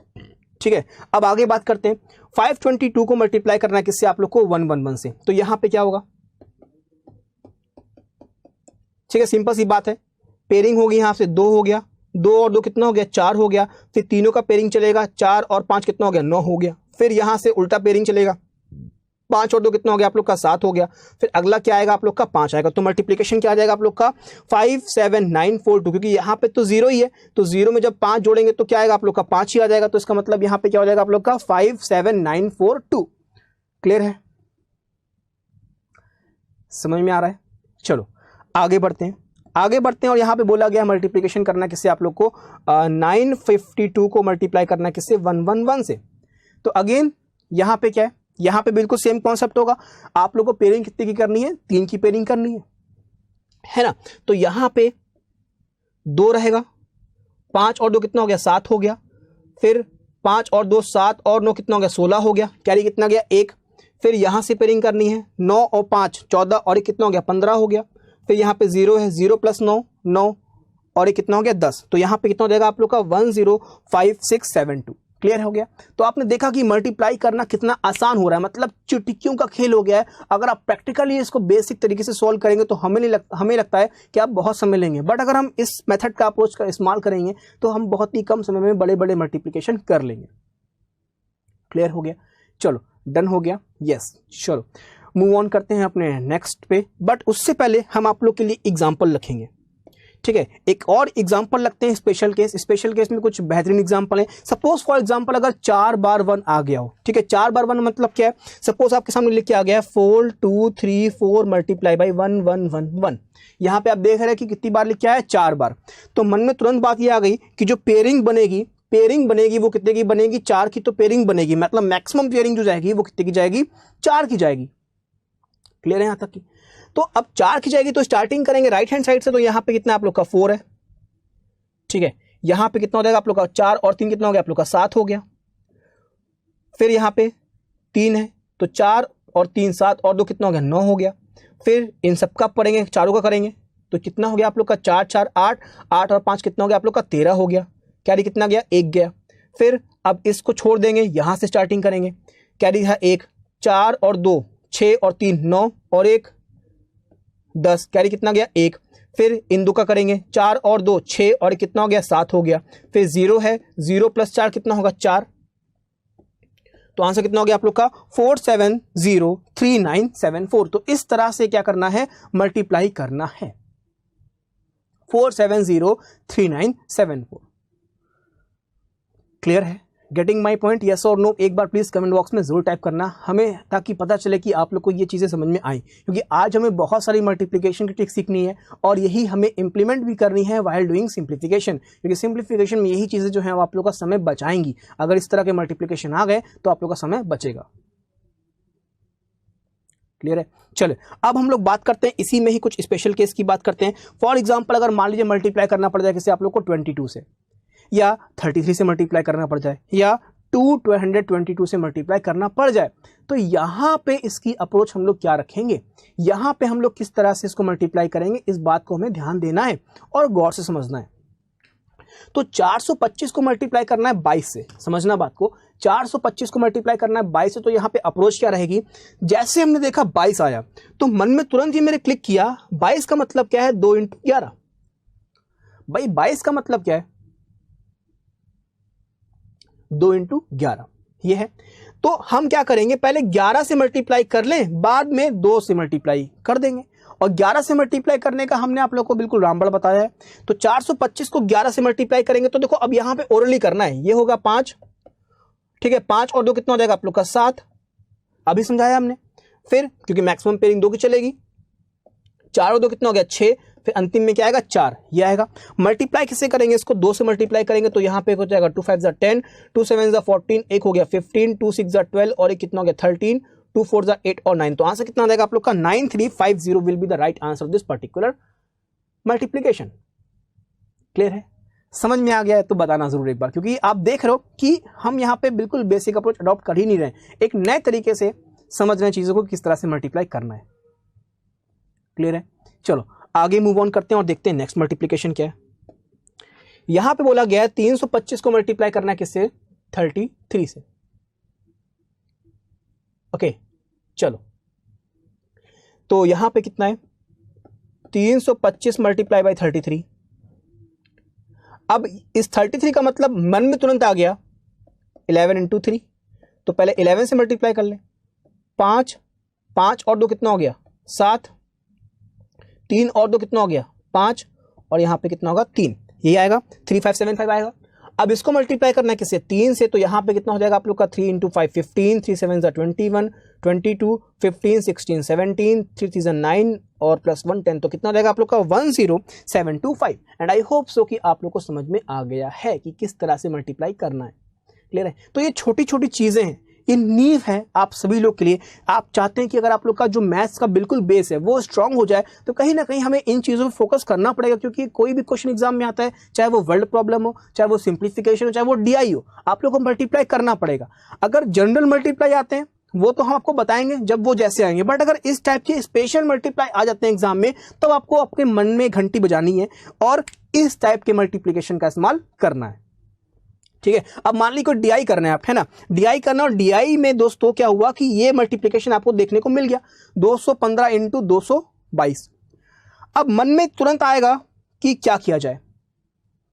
ठीक है। अब आगे बात करते हैं 522 को मल्टीप्लाई करना है किससे, आप लोग को 1 1 1 से। तो यहां पे क्या होगा, ठीक है, सिंपल सी बात है। पेयरिंग होगी यहां से 2 हो गया, 2 और 2 कितना हो गया, 4 हो गया। फिर तीनों का पेयरिंग चलेगा, 4 और 5 कितना हो गया, 9 हो गया। फिर यहां से उल्टा पेयरिंग चलेगा, 5 और 2 कितना हो गया आप लोग का 7 हो गया। फिर अगला क्या आएगा आप लोग का 5 आएगा। तो मल्टीप्लिकेशन क्या आ जाएगा आप लोग का 57942, क्योंकि यहाँ पे तो 0 ही है, तो 0 में जब 5 जोड़ेंगे तो क्या आएगा आप लोग का 5 ही आ जाएगा। तो इसका मतलब यहाँ पे क्या हो जाएगा आप लोग का 57942। क्लियर है, समझ में आ रहा है। चलो आगे बढ़ते हैं, और यहाँ पे बोला गया मल्टीप्लिकेशन करना किससे आप लोग को 952 को मल्टीप्लाई करना किससे 111 से। तो अगेन यहाँ पे क्या है, यहाँ पे बिल्कुल सेम कॉन्सेप्ट होगा। आप लोग को पेयरिंग कितनी की करनी है, 3 की पेयरिंग करनी है ना। तो यहाँ पे 2 रहेगा, 5 और 2 कितना हो गया 7 हो गया। फिर 5 और 2 7 और 9 कितना हो गया 16 हो गया। कैरी कितना गया 1। फिर यहाँ से पेयरिंग करनी है 9 और 5 14 और एक कितना हो गया 15 हो गया। फिर यहाँ पे 0 है, 0 + 9 9 और एक कितना हो गया 10। तो यहाँ पे कितना हो जाएगा आप लोग का 105672। क्लियर हो गया। तो आपने देखा कि मल्टीप्लाई करना कितना आसान हो रहा है, मतलब चुटकियों का खेल हो गया है। अगर आप प्रैक्टिकली इसको बेसिक तरीके से सॉल्व करेंगे तो हमें लगता है कि आप बहुत समय लेंगे, बट अगर हम इस मेथड का अप्रोच का इस्तेमाल करेंगे तो हम बहुत ही कम समय में बड़े बड़े मल्टीप्लिकेशन कर लेंगे। क्लियर हो गया, चलो डन हो गया, यस। चलो मूव ऑन करते हैं अपने नेक्स्ट पे, बट उससे पहले हम आप लोग के लिए एग्जाम्पल रखेंगे। ठीक है, एक और एग्जाम्पल लगते हैं स्पेशल केस में कुछ बेहतरीन एग्जाम्पल है। सपोज फॉर एग्जाम्पल अगर 4 बार 1 आ गया हो, ठीक है, 4 बार 1 मतलब क्या है, सपोज आपके सामने लिख के आ गया है 4 2 3 4 मल्टीप्लाई बाई 1 1 1 1। यहाँ पे आप देख रहे हैं कि कितनी बार लिख के आया है 4 बार। तो मन में तुरंत बात ये आ गई कि जो पेयरिंग बनेगी वो कितने की बनेगी, 4 की तो पेयरिंग बनेगी, मतलब मैक्सिमम पेयरिंग जो जाएगी वो कितने की जाएगी, 4 की जाएगी। क्लियर है यहाँ तक की। तो अब 4 की जाएगी तो स्टार्टिंग करेंगे राइट हैंड साइड से। तो यहाँ पे कितना आप लोग का 4 है, ठीक है। यहाँ पे कितना हो जाएगा आप लोग का 4 और 3 कितना हो गया आप लोग का 7 हो गया। फिर यहाँ पे 3 है तो 4 और 3 7 और 2 कितना हो गया 9 हो गया। फिर इन सबका पढ़ेंगे, चारों का करेंगे तो कितना हो गया आप लोग का 4 4 8 8 और 5 कितना हो गया आप लोग का 13 हो गया। कैरी कितना गया 1 गया। फिर अब इसको छोड़ देंगे, यहां से स्टार्टिंग करेंगे। कैरी है 1 4 और 2 6 और 3 9 और 1 10। कैरी कितना गया 1। फिर इन दो का करेंगे 4 और 2 6 और कितना हो गया 7 हो गया। फिर 0 है, 0 + 4 कितना होगा 4। तो आंसर कितना हो गया आप लोग का 4703974। तो इस तरह से क्या करना है, मल्टीप्लाई करना है 4703974। क्लियर है, गेटिंग माई पॉइंट, यस और नो एक बार प्लीज कमेंट बॉक्स में जरूर टाइप करना हमें, ताकि पता चले कि आप लोग को ये चीजें समझ में आई। क्योंकि आज हमें बहुत सारी मल्टीप्लिकेशन की ट्रिक सीखनी है और यही हमें इंप्लीमेंट भी करनी है व्हाइल डूइंग सिंप्लीफिकेशन, क्योंकि सिंप्लीफिकेशन में यही चीजें जो है आप लोग का समय बचाएंगी। अगर इस तरह के मल्टीप्लिकेशन आ गए तो आप लोग का समय बचेगा। क्लियर है, चले अब हम लोग बात करते हैं इसी में ही कुछ स्पेशल केस की बात करते हैं। फॉर एग्जाम्पल अगर मान लीजिए मल्टीप्लाई करना पड़ जाए किसी आप लोग को 22 से, या 33 से मल्टीप्लाई करना पड़ जाए, या 222 से मल्टीप्लाई करना पड़ जाए, तो यहां पे इसकी अप्रोच हम लोग क्या रखेंगे, यहां पे हम लोग किस तरह से इसको मल्टीप्लाई करेंगे, इस बात को हमें ध्यान देना है और गौर से समझना है। तो 425 को मल्टीप्लाई करना है 22 से, समझना बात को, 425 को मल्टीप्लाई करना है 22 से। तो यहां पे अप्रोच क्या रहेगी, जैसे हमने देखा 22 आया तो मन में तुरंत ही मेरे क्लिक किया 22 का मतलब क्या है 2 × 11। भाई 22 का मतलब क्या है 2 × 11 ये है। तो हम क्या करेंगे, पहले 11 से मल्टीप्लाई कर लें, बाद में 2 से मल्टीप्लाई कर देंगे। और 11 से मल्टीप्लाई करने का हमने आप लोग को बिल्कुल रामबड़ बताया है। तो 425 को 11 से मल्टीप्लाई करेंगे तो देखो अब यहां पे ओरली करना है, ये होगा 5, ठीक है, 5 और 2 कितना हो जाएगा आप लोग का 7, अभी समझाया हमने। फिर क्योंकि मैक्सिमम पेयरिंग 2 की चलेगी, 4 और 2 कितना हो गया 6, फिर अंतिम में क्या आएगा 4, ये आएगा। मल्टीप्लाई किससे करेंगे, इसको 2 से मल्टीप्लाई करेंगे तो यहाँ पे हो जाएगा 2 5 10, 2 7 14, एक हो गया 15, 2 6 12 और एक कितना हो गया 13, 2 4 8 और 9। तो आंसर कितना आ जाएगा आप लोग का 9350 will be the right answer of this particular multiplication. Clear है, समझ में आ गया है तो बताना जरूर एक बार, क्योंकि आप देख रहे हो कि हम यहाँ पे बिल्कुल बेसिक अप्रोच अडॉप्ट कर ही नहीं रहे, एक नए तरीके से समझ रहे हैं चीजों को किस तरह से मल्टीप्लाई करना है। क्लियर है, चलो आगे मूव ऑन करते हैं और देखते हैं नेक्स्ट मल्टीप्लिकेशन क्या है। यहां पे बोला गया है 325 को मल्टीप्लाई करना है किससे, 33 से। ओके चलो, तो यहां पे कितना है 325 मल्टीप्लाई बाई 33। अब इस 33 का मतलब मन में तुरंत आ गया 11 × 3, तो पहले 11 से मल्टीप्लाई कर ले, 5, 5 और 2 कितना हो गया 7, 3 और 2 कितना हो गया 5, और यहाँ पे कितना होगा 3, यही आएगा 3575 आएगा। अब इसको मल्टीप्लाई करना है किससे 3 से, तो यहाँ पे कितना हो जाएगा आप लोग का 3 × 5 15, 3 7 21, 22, 15 16 17, 3 3 9 और +1 10, तो कितना हो जाएगा आप लोग का 10725। एंड आई होप सो कि आप लोग को समझ में आ गया है कि किस तरह से मल्टीप्लाई करना है। क्लियर है? तो ये छोटी छोटी चीजें हैं, ये नींव है आप सभी लोग के लिए। आप चाहते हैं कि अगर आप लोग का जो मैथ्स का बिल्कुल बेस है वो स्ट्रांग हो जाए, तो कहीं ना कहीं हमें इन चीज़ों पे फोकस करना पड़ेगा, क्योंकि कोई भी क्वेश्चन एग्जाम में आता है, चाहे वो वर्ड प्रॉब्लम हो, चाहे वो सिंप्लीफिकेशन हो, चाहे वो डीआई हो, आप लोग को मल्टीप्लाई करना पड़ेगा। अगर जनरल मल्टीप्लाई आते हैं वो तो हम आपको बताएंगे जब वो जैसे आएंगे, बट अगर इस टाइप के स्पेशल मल्टीप्लाई आ जाते हैं एग्जाम में, तब आपको अपने मन में घंटी बजानी है और इस टाइप के मल्टीप्लिकेशन का इस्तेमाल करना है। ठीक है, अब मान ली कोई डीआई करना है आप, है ना, डीआई करना, और डीआई में दोस्तों क्या हुआ कि ये मल्टीप्लिकेशन आपको देखने को मिल गया 215 × 222। अब मन में तुरंत आएगा कि क्या किया जाए,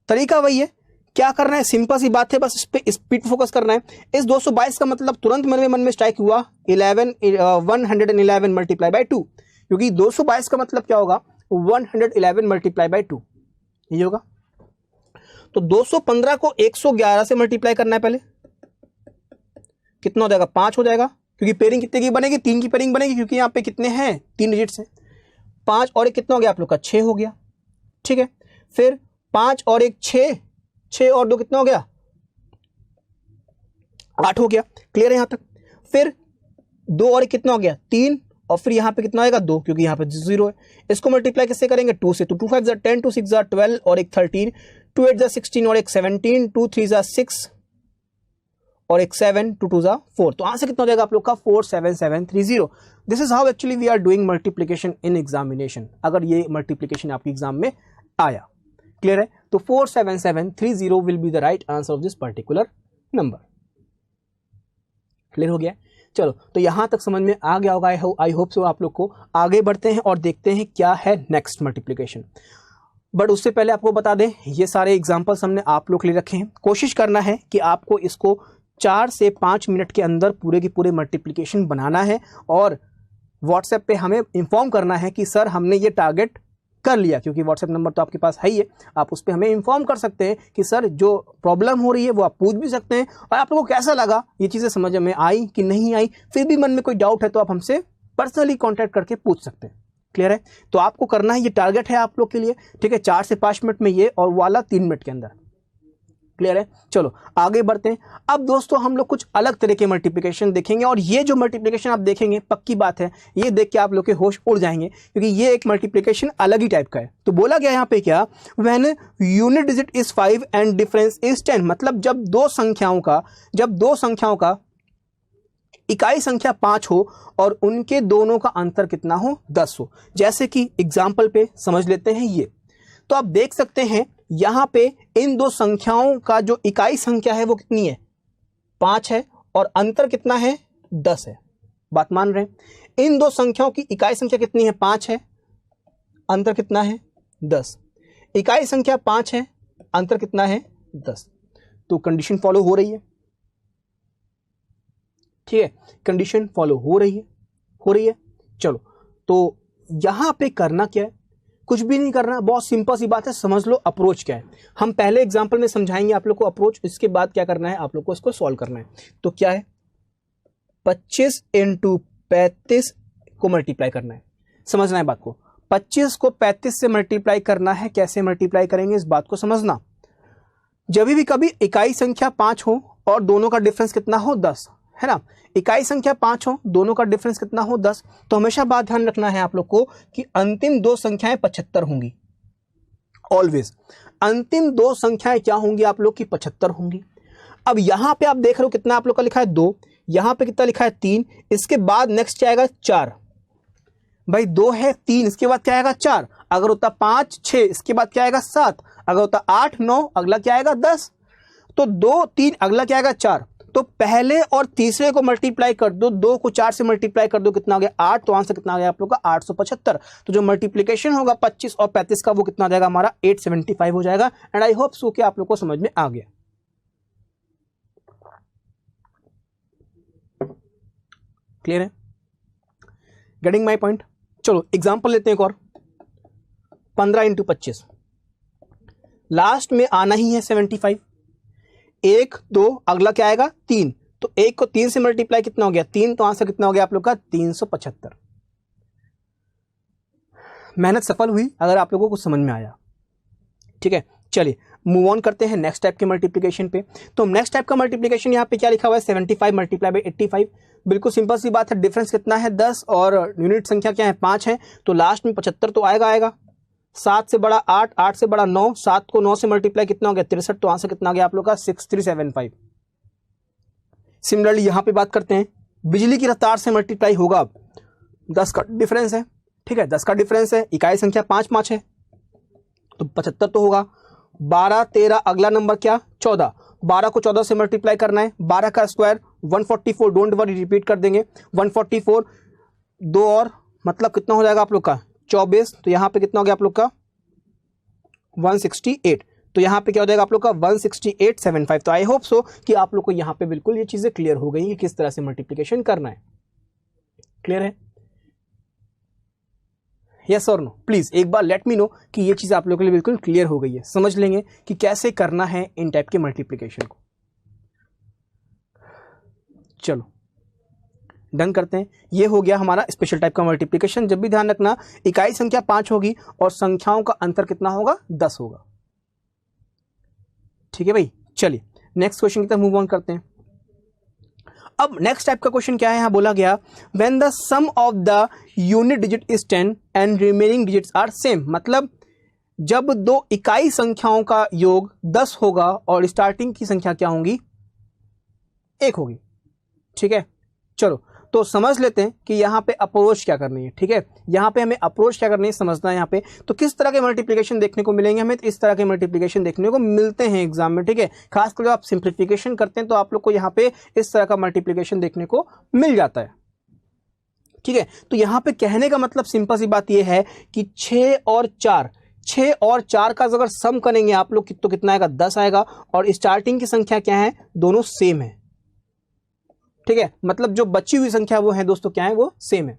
तरीका वही है, क्या करना है, सिंपल सी बात है, बस इस पे स्पीड फोकस करना है। इस 222 का मतलब तुरंत मन में स्ट्राइक हुआ 111 मल्टीप्लाई बाय 2, क्योंकि 222 का मतलब क्या होगा 111 मल्टीप्लाई बाय 2, ये होगा। तो 215 को 111 से मल्टीप्लाई करना है, पहले कितना हो जाएगा 5 हो जाएगा, क्योंकि पेयरिंग कितने की बनेगी 3 की पेयरिंग बनेगी, क्योंकि यहाँ पे कितने हैं 3 डिजिट्स हैं। 5 और 1 कितना हो गया आप लोग का 6 हो गया। ठीक है, फिर 5 और 1 6, 6 और 2 कितना हो गया 8 हो गया। क्लियर है यहाँ तक? फिर 2 और 1 कितना हो गया 3, और फिर यहाँ पे कितना आएगा 2, क्योंकि यहाँ पे 0 है। इसको मल्टीप्लाई किससे करेंगे 2 से, तो 2 5 10, 2 6 12 और 1 13, 2 8 16 और 1 17, 2 3 6 और 1 7, 2 2 4, तो आंसर कितना हो जाएगा आप लोग का 47730। This is how actually we are doing multiplication in examination, अगर ये मल्टीप्लिकेशन आपके एग्जाम में आया। क्लियर है? तो 47730 will be the right answer of this particular number. Clear हो गया? चलो, तो यहां तक समझ में आ गया होगा, आई होप सो। आप लोग को आगे बढ़ते हैं और देखते हैं क्या है नेक्स्ट मल्टीप्लिकेशन। बट उससे पहले आपको बता दें, ये सारे एग्जांपल्स हमने आप लोग के लिए रखे हैं। कोशिश करना है कि आपको इसको 4 से 5 मिनट के अंदर पूरे के पूरे मल्टीप्लिकेशन बनाना है, और व्हाट्सएप पे हमें इंफॉर्म करना है कि सर हमने ये टारगेट कर लिया, क्योंकि व्हाट्सएप नंबर तो आपके पास है ही है, आप उस पर हमें इंफॉर्म कर सकते हैं कि सर जो प्रॉब्लम हो रही है वो आप पूछ भी सकते हैं, और आप लोगों को कैसा लगा, ये चीज़ें समझ में आई कि नहीं आई, फिर भी मन में कोई डाउट है तो आप हमसे पर्सनली कॉन्टैक्ट करके पूछ सकते हैं। क्लियर है? तो आपको करना है, ये टारगेट है आप लोग के लिए। ठीक है, 4 से 5 मिनट में ये, और वाला 3 मिनट के अंदर। क्लियर है? चलो आगे बढ़ते हैं। अब दोस्तों हम लोग कुछ अलग तरह के मल्टीप्लिकेशन देखेंगे, और ये जो मल्टीप्लिकेशन आप देखेंगे, पक्की बात है, ये देख के आप लोग के होश उड़ जाएंगे, क्योंकि ये एक मल्टीप्लिकेशन अलग ही टाइप का है। तो बोला गया यहाँ पे क्या, when unit digit is 5 and difference is 10, मतलब जब दो संख्याओं का इकाई संख्या 5 हो और उनके दोनों का अंतर कितना हो 10 हो। जैसे कि एग्जाम्पल पे समझ लेते हैं ये। तो आप देख सकते हैं यहां पे इन दो संख्याओं का जो इकाई संख्या है वो कितनी है 5 है, और अंतर कितना है 10 है। बात मान रहे हैं? इन दो संख्याओं की इकाई संख्या कितनी है 5 है, अंतर कितना है 10। इकाई संख्या 5 है, अंतर कितना है 10। तो कंडीशन फॉलो हो रही है। ठीक है, कंडीशन फॉलो हो रही है। चलो, तो यहां पे करना क्या है, कुछ भी नहीं करना, बहुत सिंपल सी बात है, समझ लो अप्रोच क्या है। हम पहले एग्जांपल में समझाएंगे आप लोग को अप्रोच, इसके बाद क्या करना है आप लोग को इसको सॉल्व करना है। तो क्या है 25 × 35 को मल्टीप्लाई करना है। समझना है बात को, 25 को 35 से मल्टीप्लाई करना है। कैसे मल्टीप्लाई करेंगे इस बात को समझना। जब भी कभी इकाई संख्या 5 हो और दोनों का डिफरेंस कितना हो 10, है ना, इकाई संख्या 5 हो, दोनों का डिफरेंस कितना हो 10, तो हमेशा बात ध्यान रखना है आप लोग को कि अंतिम दो संख्याएं 75 होंगी। ऑलवेज अंतिम दो संख्याएं क्या होंगी आप लोग की 75 होंगी। अब यहां पे आप देख रहे हो कितना आप लोग का लिखा है 2, यहां पे कितना लिखा है 3, इसके बाद नेक्स्ट क्या आएगा 4। भाई 2 है 3, इसके बाद क्या आएगा 4, अगर होता 5 6, इसके बाद क्या आएगा 7, अगर होता 8 9, अगला क्या आएगा 10। तो 2 3, अगला क्या आएगा 4। तो पहले और तीसरे को मल्टीप्लाई कर दो, 2 को 4 से मल्टीप्लाई कर दो, कितना आ गया 8। तो आंसर कितना आ गया आप लोग का 875। तो जो मल्टीप्लिकेशन होगा 25 और 35 का वो कितना आ जाएगा हमारा 875 हो जाएगा। एंड आई होप सो कि आप लोग को समझ में आ गया। क्लियर है? Getting my point. चलो एग्जाम्पल लेते हैं एक और, 15 इंटू 25, लास्ट में आना ही है 75, 1 2 अगला क्या आएगा 3, तो 1 को 3 से मल्टीप्लाई कितना हो गया 3, तो आंसर कितना हो गया आप लोग का 375। मेहनत सफल हुई अगर आप लोगों को कुछ समझ में आया। ठीक है, चलिए मूव ऑन करते हैं नेक्स्ट टाइप के मल्टीप्लिकेशन पे। तो नेक्स्ट टाइप का मल्टीप्लिकेशन यहाँ पे क्या लिखा हुआ है 75 मल्टीप्लाई बाई 85। बिल्कुल सिंपल सी बात है, डिफरेंस कितना है 10 और यूनिट संख्या क्या है 5 है, तो लास्ट में 75 तो आएगा। 7 से बड़ा 8, 8 से बड़ा 9, 7 को 9 से मल्टीप्लाई कितना हो गया 63, तो आंसर कितना आ गया आप लोग का 6375। सिमिलरली यहां पे बात करते हैं, बिजली की रफ्तार से मल्टीप्लाई होगा 10 का डिफरेंस है। ठीक है, 10 का डिफरेंस है, इकाई संख्या 5 5 है, तो 75 तो होगा। 12 13 अगला नंबर क्या 14, 12 को 14 से मल्टीप्लाई करना है, 12 का स्क्वायर 144, डोंट वरी रिपीट कर देंगे 144, 2 और मतलब कितना हो जाएगा आप लोग का 24, तो यहां पे कितना हो गया आप लोग का 168, तो यहां पे क्या हो जाएगा आप लोग का 16875। तो आई होप सो कि आप लोग को यहां पे बिल्कुल ये चीजें क्लियर हो गई कि किस तरह से मल्टीप्लिकेशन करना है। क्लियर है? यस और नो? प्लीज एक बार लेट मी नो कि ये चीज आप लोगों के लिए बिल्कुल क्लियर हो गई है, समझ लेंगे कि कैसे करना है इन टाइप के मल्टीप्लिकेशन को। चलो डन करते हैं। ये हो गया हमारा स्पेशल टाइप का मल्टीप्लिकेशन। जब भी ध्यान रखना इकाई संख्या 5 होगी और संख्याओं का अंतर कितना होगा 10 होगा। ठीक है भाई, चलिए नेक्स्ट क्वेश्चन की तरफ मूव ऑन करते हैं। अब नेक्स्ट टाइप का क्वेश्चन क्या है, यहां बोला गया when the sum of the unit digit is 10 and remaining digits are same, मतलब जब दो इकाई संख्याओं का योग 10 होगा और स्टार्टिंग की संख्या क्या होगी 1 होगी। ठीक है, चलो तो समझ लेते हैं कि यहाँ पे अप्रोच क्या करनी है। ठीक है, यहाँ पे हमें अप्रोच क्या करनी है समझना है। यहाँ पे तो किस तरह के मल्टीप्लिकेशन देखने को मिलेंगे हमें, तो इस तरह के मल्टीप्लिकेशन देखने को मिलते हैं एग्जाम में। ठीक है, खासकर जब आप सिंप्लीफिकेशन करते हैं तो आप लोग को यहाँ पे इस तरह का मल्टीप्लिकेशन देखने को मिल जाता है। ठीक है, तो यहाँ पे कहने का मतलब सिंपल सी बात यह है कि 6 और 4 का अगर सम करेंगे आप लोग तो कितना आएगा 10 आएगा, और स्टार्टिंग की संख्या क्या है दोनों सेम है। ठीक है, मतलब जो बची हुई संख्या वो है दोस्तों क्या है वो सेम है।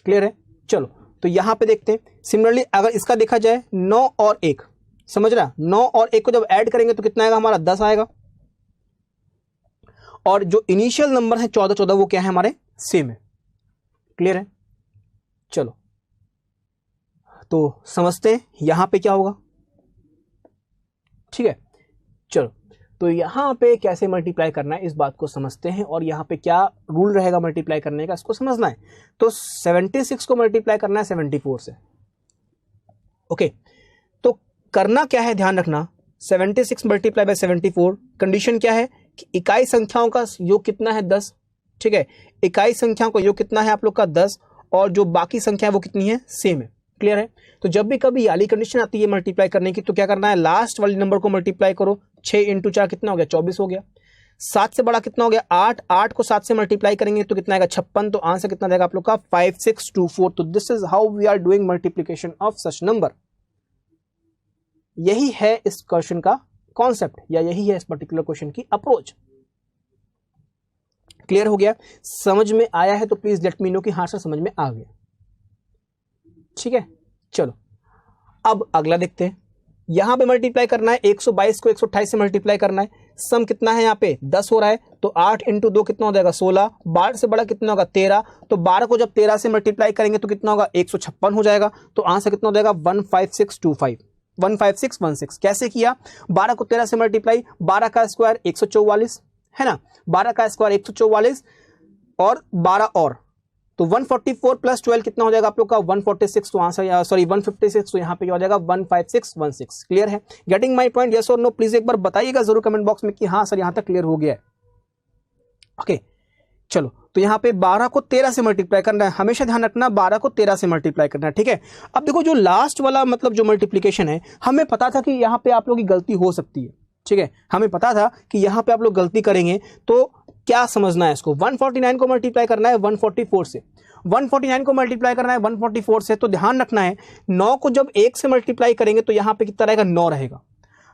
क्लियर है? चलो तो यहां पे देखते हैं। सिमिलरली अगर इसका देखा जाए 9 और 1, समझ रहा 9 और 1 को जब ऐड करेंगे तो कितना आएगा हमारा 10 आएगा, और जो इनिशियल नंबर है 14 वो क्या है हमारे सेम है। क्लियर है? चलो तो समझते हैं यहां पे क्या होगा। ठीक है, चलो तो यहां पे कैसे मल्टीप्लाई करना है इस बात को समझते हैं, और यहां पे क्या रूल रहेगा मल्टीप्लाई करने का इसको समझना है। तो 76 को मल्टीप्लाई करना है 74 से। ओके, तो करना क्या है ध्यान रखना, 76 मल्टीप्लाई बाय 74, कंडीशन क्या है कि इकाई संख्याओं का योग कितना है 10। ठीक है, इकाई संख्याओं का योग कितना है आप लोग का 10, और जो बाकी संख्या है वो कितनी है सेम है। क्लियर है? तो जब भी कभी वाली कंडीशन आती है मल्टीप्लाई करने की तो क्या करना है लास्ट वाली नंबर को मल्टीप्लाई करो। 6 इंटू 4 कितना हो गया 24 हो गया। 7 से बड़ा कितना हो गया 8, 8 को 7 से मल्टीप्लाई करेंगे तो कितना आएगा 56, तो आंसर कितना देगा आप लोग का 5624। तो this is how we are doing multiplication of such number. यही है इस क्वेश्चन का कॉन्सेप्ट, या यही है इस पर्टिकुलर क्वेश्चन की अप्रोच। क्लियर हो गया? समझ में आया है तो प्लीज लेट मी नो कि हाँ सर समझ में आ गया। ठीक है, चलो अब अगला देखते हैं। यहां पे मल्टीप्लाई करना है 122 को 128 से मल्टीप्लाई करना है। सम कितना है यहाँ पे 10 हो रहा है, तो 8 इंटू 2 कितना हो जाएगा 16। 12 से बड़ा कितना होगा 13, तो 12 को जब 13 से मल्टीप्लाई करेंगे तो कितना होगा 156 हो जाएगा। तो आंसर कितना हो जाएगा 15625, 15616। कैसे किया, 12 को 13 से मल्टीप्लाई, 12 का स्क्वायर 144 है ना, 12 का स्क्वायर 144 और 12 और, तो 144 प्लस 12 कितना हो जाएगा आप लोग का 146। तो आंसर सॉरी 156, तो यहाँ पे हो जाएगा 15616। क्लियर है? Getting my point? यस और नो? प्लीज एक बार बताइएगा जरूर कमेंट बॉक्स में कि हाँ सर यहाँ तक क्लियर हो गया है। ओके, चलो तो यहाँ पे 12 को 13 से मल्टीप्लाई करना है। हमेशा ध्यान रखना 12 को 13 से मल्टीप्लाई करना है। ठीक है, अब देखो जो लास्ट वाला मतलब जो मल्टीप्लीकेशन है, हमें पता था कि यहाँ पे आप लोग की गलती हो सकती है। ठीक है, हमें पता था कि यहाँ पे आप लोग गलती करेंगे, तो क्या समझना है इसको, 149 को मल्टीप्लाई करना है 144 से, 149 को मल्टीप्लाई करना है 144 से। तो ध्यान रखना है 9 को जब 1 से मल्टीप्लाई करेंगे तो यहाँ पे कितना रहेगा 9 रहेगा।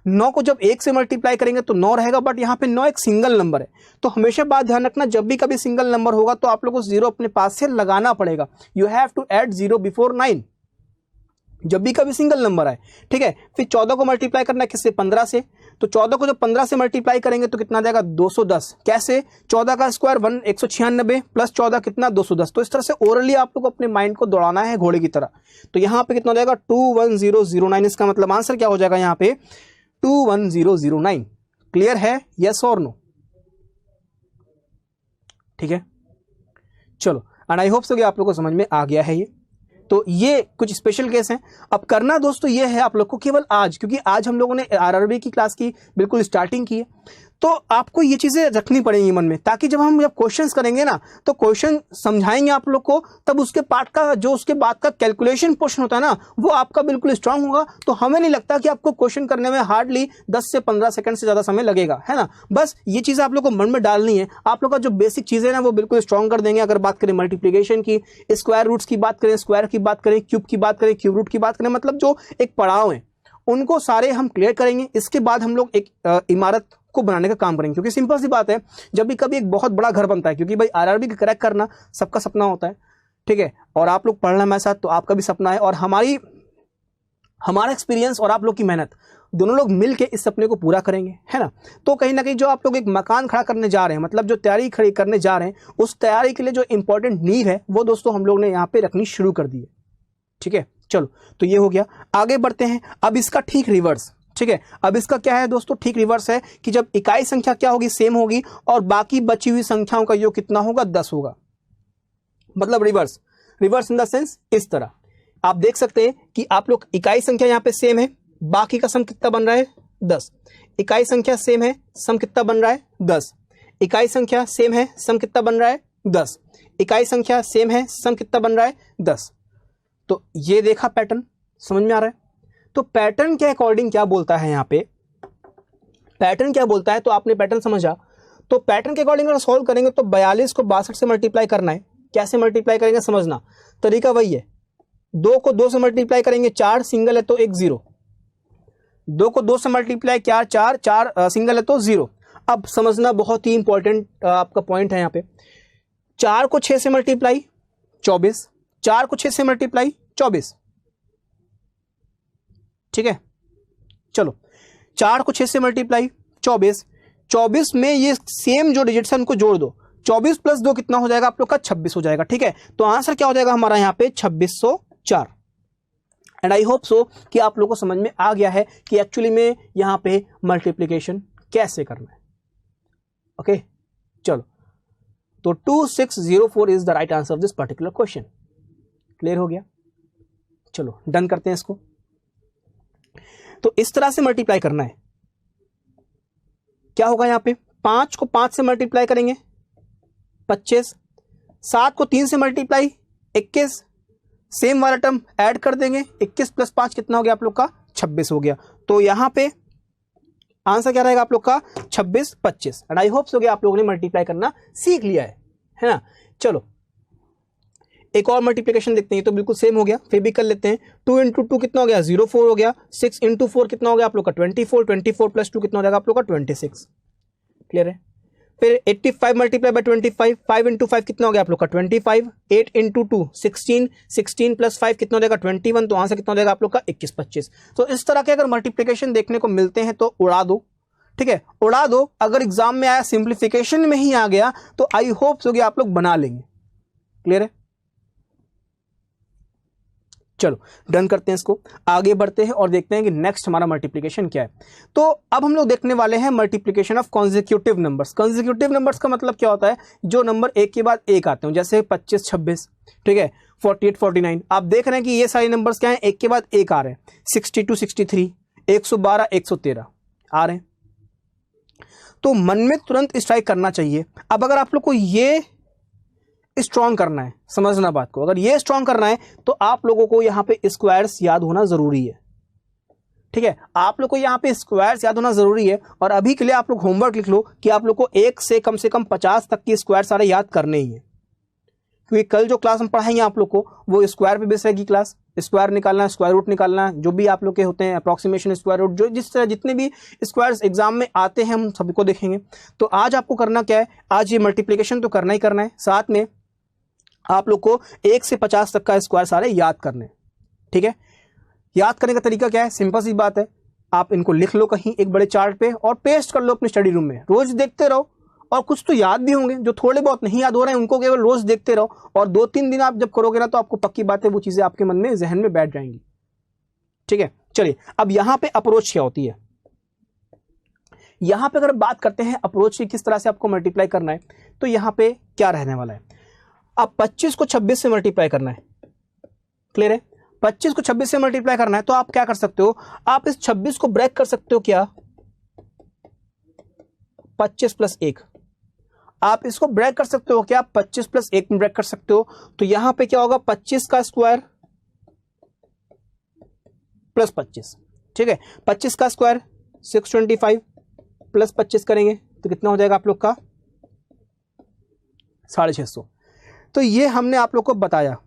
9 को जब 1 से मल्टीप्लाई करेंगे तो 9 रहेगा, बट यहाँ पे 9 एक सिंगल नंबर है, तो हमेशा बात ध्यान रखना, जब भी कभी सिंगल नंबर होगा तो आप लोग को 0 अपने पास से लगाना पड़ेगा। You have to add 0 before 9 जब भी कभी सिंगल नंबर आए, ठीक है। फिर 14 को मल्टीप्लाई करना है किससे, 15 से, तो 14 को जब 15 से मल्टीप्लाई करेंगे तो कितना जाएगा, 210। कैसे, 14 का स्क्वायर 196 प्लस 14 कितना, 210। तो इस तरह से ओरली आप लोग को अपने माइंड को दौड़ाना है घोड़े की तरह। तो यहाँ पे कितना हो जाएगा, 21009। इसका मतलब आंसर क्या हो जाएगा यहाँ पे, 21009। क्लियर है, यस और नो? ठीक है, चलो, एंड आई होप सो कि आप लोग को समझ में आ गया है ये। तो ये कुछ स्पेशल केस हैं। अब करना दोस्तों ये है आप लोग को केवल आज, क्योंकि आज हम लोगों ने आरआरबी की क्लास की बिल्कुल स्टार्टिंग की है, तो आपको ये चीजें रखनी पड़ेंगी मन में, ताकि जब हम क्वेश्चंस करेंगे ना, तो क्वेश्चन समझाएंगे आप लोग को, तब उसके पार्ट का जो उसके बाद का कैलकुलेशन पोर्शन होता है ना, वो आपका बिल्कुल स्ट्रांग होगा। तो हमें नहीं लगता कि आपको क्वेश्चन करने में हार्डली 10 से 15 सेकंड से ज्यादा समय लगेगा, है ना। बस ये चीज आप लोग को मन में डालनी है। आप लोग का जो बेसिक चीजें ना वो बिल्कुल स्ट्रांग कर देंगे। अगर बात करें मल्टीप्लीकेशन की, स्क्वायर रूट्स की बात करें, स्क्वायर की बात करें, क्यूब की बात करें, क्यूब रूट की बात करें, मतलब जो एक पड़ाव है उनको सारे हम क्लियर करेंगे। इसके बाद हम लोग एक इमारत को बनाने का काम करेंगे, क्योंकि सिंपल सी बात है, जब भी कभी एक बहुत बड़ा घर बनता है, क्योंकि भाई आरआरबी का क्रैक करना सबका सपना होता है, ठीक है, और आप लोग पढ़ना मेरे साथ तो आपका भी सपना है, और हमारा एक्सपीरियंस और आप लोग की मेहनत दोनों लोग मिलके इस सपने को पूरा करेंगे, है ना। तो कहीं ना कहीं जो आप लोग एक मकान खड़ा करने जा रहे हैं, मतलब जो तैयारी खड़ी करने जा रहे हैं, उस तैयारी के लिए जो इंपॉर्टेंट नींव है वो दोस्तों हम लोग ने यहाँ पे रखनी शुरू कर दी है, ठीक है। चलो, तो ये हो गया, आगे बढ़ते हैं। अब इसका ठीक रिवर्स, ठीक है, अब इसका क्या है दोस्तों, ठीक रिवर्स है कि जब इकाई संख्या क्या होगी, सेम होगी, और बाकी बची हुई संख्याओं का योग कितना होगा, 10 होगा। मतलब रिवर्स इन द सेंस इस तरह आप देख सकते हैं कि आप लोग इकाई संख्या यहाँ पे सेम है, बाकी का सम कितना बन रहा है, 10। इकाई संख्या सेम है, सम कितना बन रहा है, 10। इकाई संख्या सेम है, सम कितना बन रहा है, 10। इकाई संख्या सेम है, सम कितना बन रहा है, 10। तो ये देखा पैटर्न, समझ में आ रहा है। तो पैटर्न के अकॉर्डिंग क्या बोलता है यहाँ पे, पैटर्न क्या बोलता है, तो आपने पैटर्न समझा। तो पैटर्न के अकॉर्डिंग अगर सॉल्व करेंगे तो 42 को 62 से मल्टीप्लाई करना है। कैसे मल्टीप्लाई करेंगे समझना, तरीका वही है। 2 को 2 से मल्टीप्लाई करेंगे, 4 सिंगल है तो 1 0। 2 को 2 से मल्टीप्लाई क्या, 4 सिंगल है तो 0। अब समझना, बहुत ही इंपॉर्टेंट आपका पॉइंट है यहाँ पे। 4 को 6 से मल्टीप्लाई 24, 4 को 6 से मल्टीप्लाई 24, ठीक है। चलो, 4 को 6 से मल्टीप्लाई 24, 24 में ये सेम जो डिजिट्स है उनको जोड़ दो, 24 प्लस 2 कितना हो जाएगा आप लोग का, 26 हो जाएगा, ठीक है। तो आंसर क्या हो जाएगा हमारा यहाँ पे, 2604। एंड आई होप सो कि आप लोगों को समझ में आ गया है कि एक्चुअली में यहाँ पे मल्टीप्लीकेशन कैसे करना है। ओके, चलो, तो 2604 is the right answer of this particular question. Clear हो गया, चलो डन करते हैं इसको। तो इस तरह से मल्टीप्लाई करना है। क्या होगा यहाँ पे, 5 को 5 से मल्टीप्लाई करेंगे 25, 7 को 3 से मल्टीप्लाई 21, सेम वाला टर्म ऐड कर देंगे, 21 प्लस 5 कितना हो गया आप लोग का, 26 हो गया। तो यहाँ पे आंसर क्या रहेगा आप लोग का, 26 25। एंड आई होप सो कि आप लोगों ने मल्टीप्लाई करना सीख लिया है ना। चलो एक और मल्टीप्लिकेशन देखते हैं, तो बिल्कुल सेम हो गया, फिर भी कर लेते हैं। 2 इंटू 2 कितना हो गया, 04 हो गया। 6 इंटू 4 कितना हो गया आप लोग का, 24। 24 प्लस 2 कितना हो जाएगा आप लोग का, 26। क्लियर है। फिर 85 मल्टीप्लाई बाय 25, 5 इंटू 5 कितना हो गया आप लोग का, 25। 8 इंटू 2 16, 16 प्लस 5 कितना हो जाएगा, 21। तो आंसर कितना हो जाएगा आप लोग का, 21 25। तो इस तरह के अगर मल्टीप्लिकेशन देखने को मिलते हैं तो उड़ा दो, ठीक है, उड़ा दो। अगर एग्जाम में आया सिंप्लीफिकेशन में ही आ गया तो आई होप सो कि आप लोग बना लेंगे। क्लियर है, चलो डन करते हैं इसको, आगे बढ़ते हैं और देखते हैं कि नेक्स्ट हमारा मल्टीप्लिकेशन क्या है। तो अब हम लोग देखने वाले हैं multiplication of consecutive numbers. Consecutive numbers का मतलब क्या होता है, जो नंबर एक के बाद एक आते हैं, जैसे 25 26, ठीक है, 48 49। आप देख रहे हैं कि ये सारे नंबर्स क्या हैं, एक के बाद एक आ रहे हैं। 62 63, 112 113 आ रहे हैं। तो मन में तुरंत स्ट्राइक करना चाहिए। अब अगर आप लोग को ये स्ट्रॉन्ग करना है, समझना बात को, अगर ये स्ट्रॉन्ग करना है तो आप लोगों को यहां पे स्क्वायर्स याद होना जरूरी है, ठीक है। आप लोग को यहां पे स्क्वायर्स याद होना जरूरी है। और अभी के लिए आप लोग होमवर्क लिख लो कि आप लोग को 1 से कम 50 तक की स्क्वायर सारे याद करने ही है। क्योंकि कल जो क्लास हम पढ़ाएंगे आप लोग को वो स्क्वायर पे बेस रहेगी क्लास। स्क्वायर निकालना, स्क्वायर रूट निकालना, जो भी आप लोग के होते हैं अप्रोक्सीमेशन स्क्वायर रूट, जो जिस तरह जितने भी स्क्वायर्स एग्जाम में आते हैं हम सभी को देखेंगे। तो आज आपको करना क्या है, आज ये मल्टीप्लिकेशन तो करना ही करना है, साथ में आप लोग को 1 से 50 तक का स्क्वायर सारे याद करने हैं। ठीक है, याद करने का तरीका क्या है, सिंपल सी बात है, आप इनको लिख लो कहीं एक बड़े चार्ट पे और पेस्ट कर लो अपने स्टडी रूम में, रोज देखते रहो। और कुछ तो याद भी होंगे, जो थोड़े बहुत नहीं याद हो रहे हैं उनको केवल रोज देखते रहो, और 2-3 दिन आप जब करोगे ना तो आपको पक्की बात है वो चीजें आपके मन में, जहन में बैठ जाएंगी। ठीक है, चलिए अब यहां पे अप्रोच क्या होती है। यहां पे अगर बात करते हैं अप्रोच की, किस तरह से आपको मल्टीप्लाई करना है, तो यहां पे क्या रहने वाला है, अब 25 को 26 से मल्टीप्लाई करना है। क्लियर है, 25 को 26 से मल्टीप्लाई करना है, तो आप क्या कर सकते हो, आप इस 26 को ब्रेक कर सकते हो क्या, 25 प्लस 1, आप इसको ब्रेक कर सकते हो क्या, 25 प्लस 1 में ब्रेक कर सकते हो। तो यहां पे क्या होगा, 25 का स्क्वायर प्लस 25। ठीक है, 25 का स्क्वायर 625 प्लस 25 करेंगे तो कितना हो जाएगा आप लोग का 650। तो ये हमने आप लोग को बताया।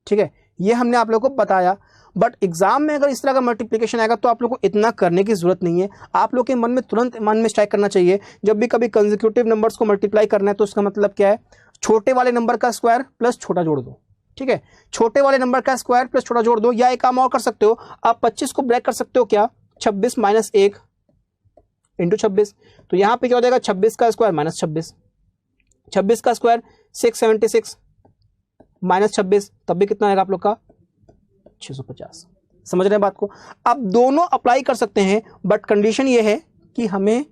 ठीक है, ये हमने आप लोग को बताया, बट एग्जाम में अगर इस तरह का मल्टीप्लिकेशन आएगा तो आप लोग को इतना करने की जरूरत नहीं है। आप लोग के मन में तुरंत मन में स्ट्राइक करना चाहिए, जब भी कभी कंसेक्यूटिव नंबर्स को मल्टीप्लाई करना है तो उसका मतलब क्या है, छोटे वाले नंबर का स्क्वायर प्लस छोटा जोड़ दो। ठीक है, छोटे वाले नंबर का स्क्वायर प्लस छोटा जोड़ दो, या एक काम और कर सकते हो, आप 25 को ब्रेक कर सकते हो क्या, 26 माइनस 1 इंटू 26। तो यहां पे क्या हो जाएगा, 26 का स्क्वायर माइनस 26, 26 का स्क्वायर 676 माइनस 26, तब भी कितना आएगा आप लोग का 650। समझ रहे हैं बात को। अब दोनों अप्लाई कर सकते हैं, बट कंडीशन ये है कि हमें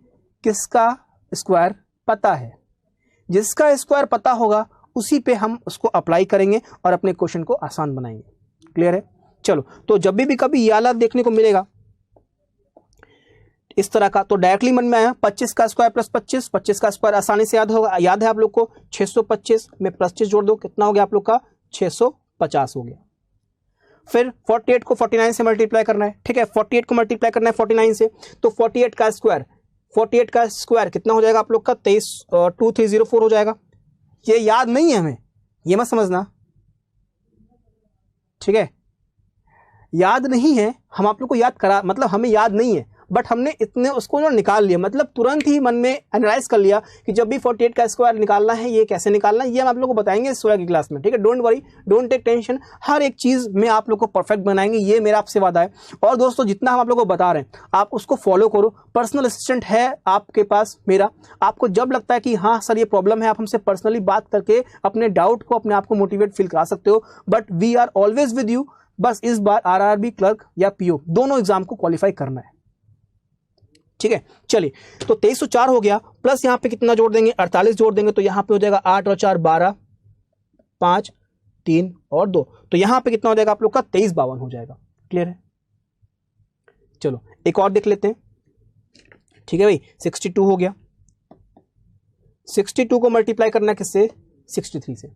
किसका स्क्वायर पता है, जिसका स्क्वायर पता होगा उसी पे हम उसको अप्लाई करेंगे और अपने क्वेश्चन को आसान बनाएंगे। क्लियर है, चलो तो जब भी कभी ये वाला देखने को मिलेगा इस तरह का, तो डायरेक्टली मन में आया 25 का स्क्वायर प्लस 25, 25 का स्क्वायर आसानी से याद होगा, याद है आप लोग को, 625 में प्लस 25 जोड़ दो, कितना हो गया आप लोग का 650 हो गया। फिर 48 को 49 से मल्टीप्लाई करना है। ठीक है, 48 को मल्टीप्लाई करना है 49 से, तो 48 का स्क्वायर कितना हो जाएगा आप लोग का 2304 हो जाएगा। ये याद नहीं है हमें, ये मत समझना। ठीक है, याद नहीं है, हम आप लोग को याद करा, मतलब हमें याद नहीं है, बट हमने इतने उसको जो निकाल लिया, मतलब तुरंत ही मन में एनालाइज कर लिया कि जब भी 48 का स्क्वायर निकालना है ये कैसे निकालना है, ये हम आप लोगों को बताएंगे इस 16 की क्लास में। ठीक है, don't worry, don't take tension, हर एक चीज में आप लोग को परफेक्ट बनाएंगे, ये मेरा आपसे वादा है। और दोस्तों जितना हम आप लोग को बता रहे हैं आप उसको फॉलो करो, पर्सनल असिस्टेंट है आपके पास मेरा, आपको जब लगता है कि हाँ सर ये प्रॉब्लम है, आप हमसे पर्सनली बात करके अपने डाउट को, अपने आप को मोटिवेट फील करा सकते हो, but we are always with you. बस इस बार RRB क्लर्क या PO दोनों एग्जाम को क्वालिफाई करना है। ठीक है, चलिए तो 2304 हो गया, प्लस यहां पे कितना जोड़ देंगे 48 जोड़ देंगे, तो यहां पे हो जाएगा 8 और 4 12, 5 3 और 2, तो यहां पे कितना हो जाएगा आप लोग का 2352 हो जाएगा। क्लियर है, चलो एक और देख लेते हैं। ठीक है भाई, 62 हो गया, 62 को मल्टीप्लाई करना है किससे, 63 से,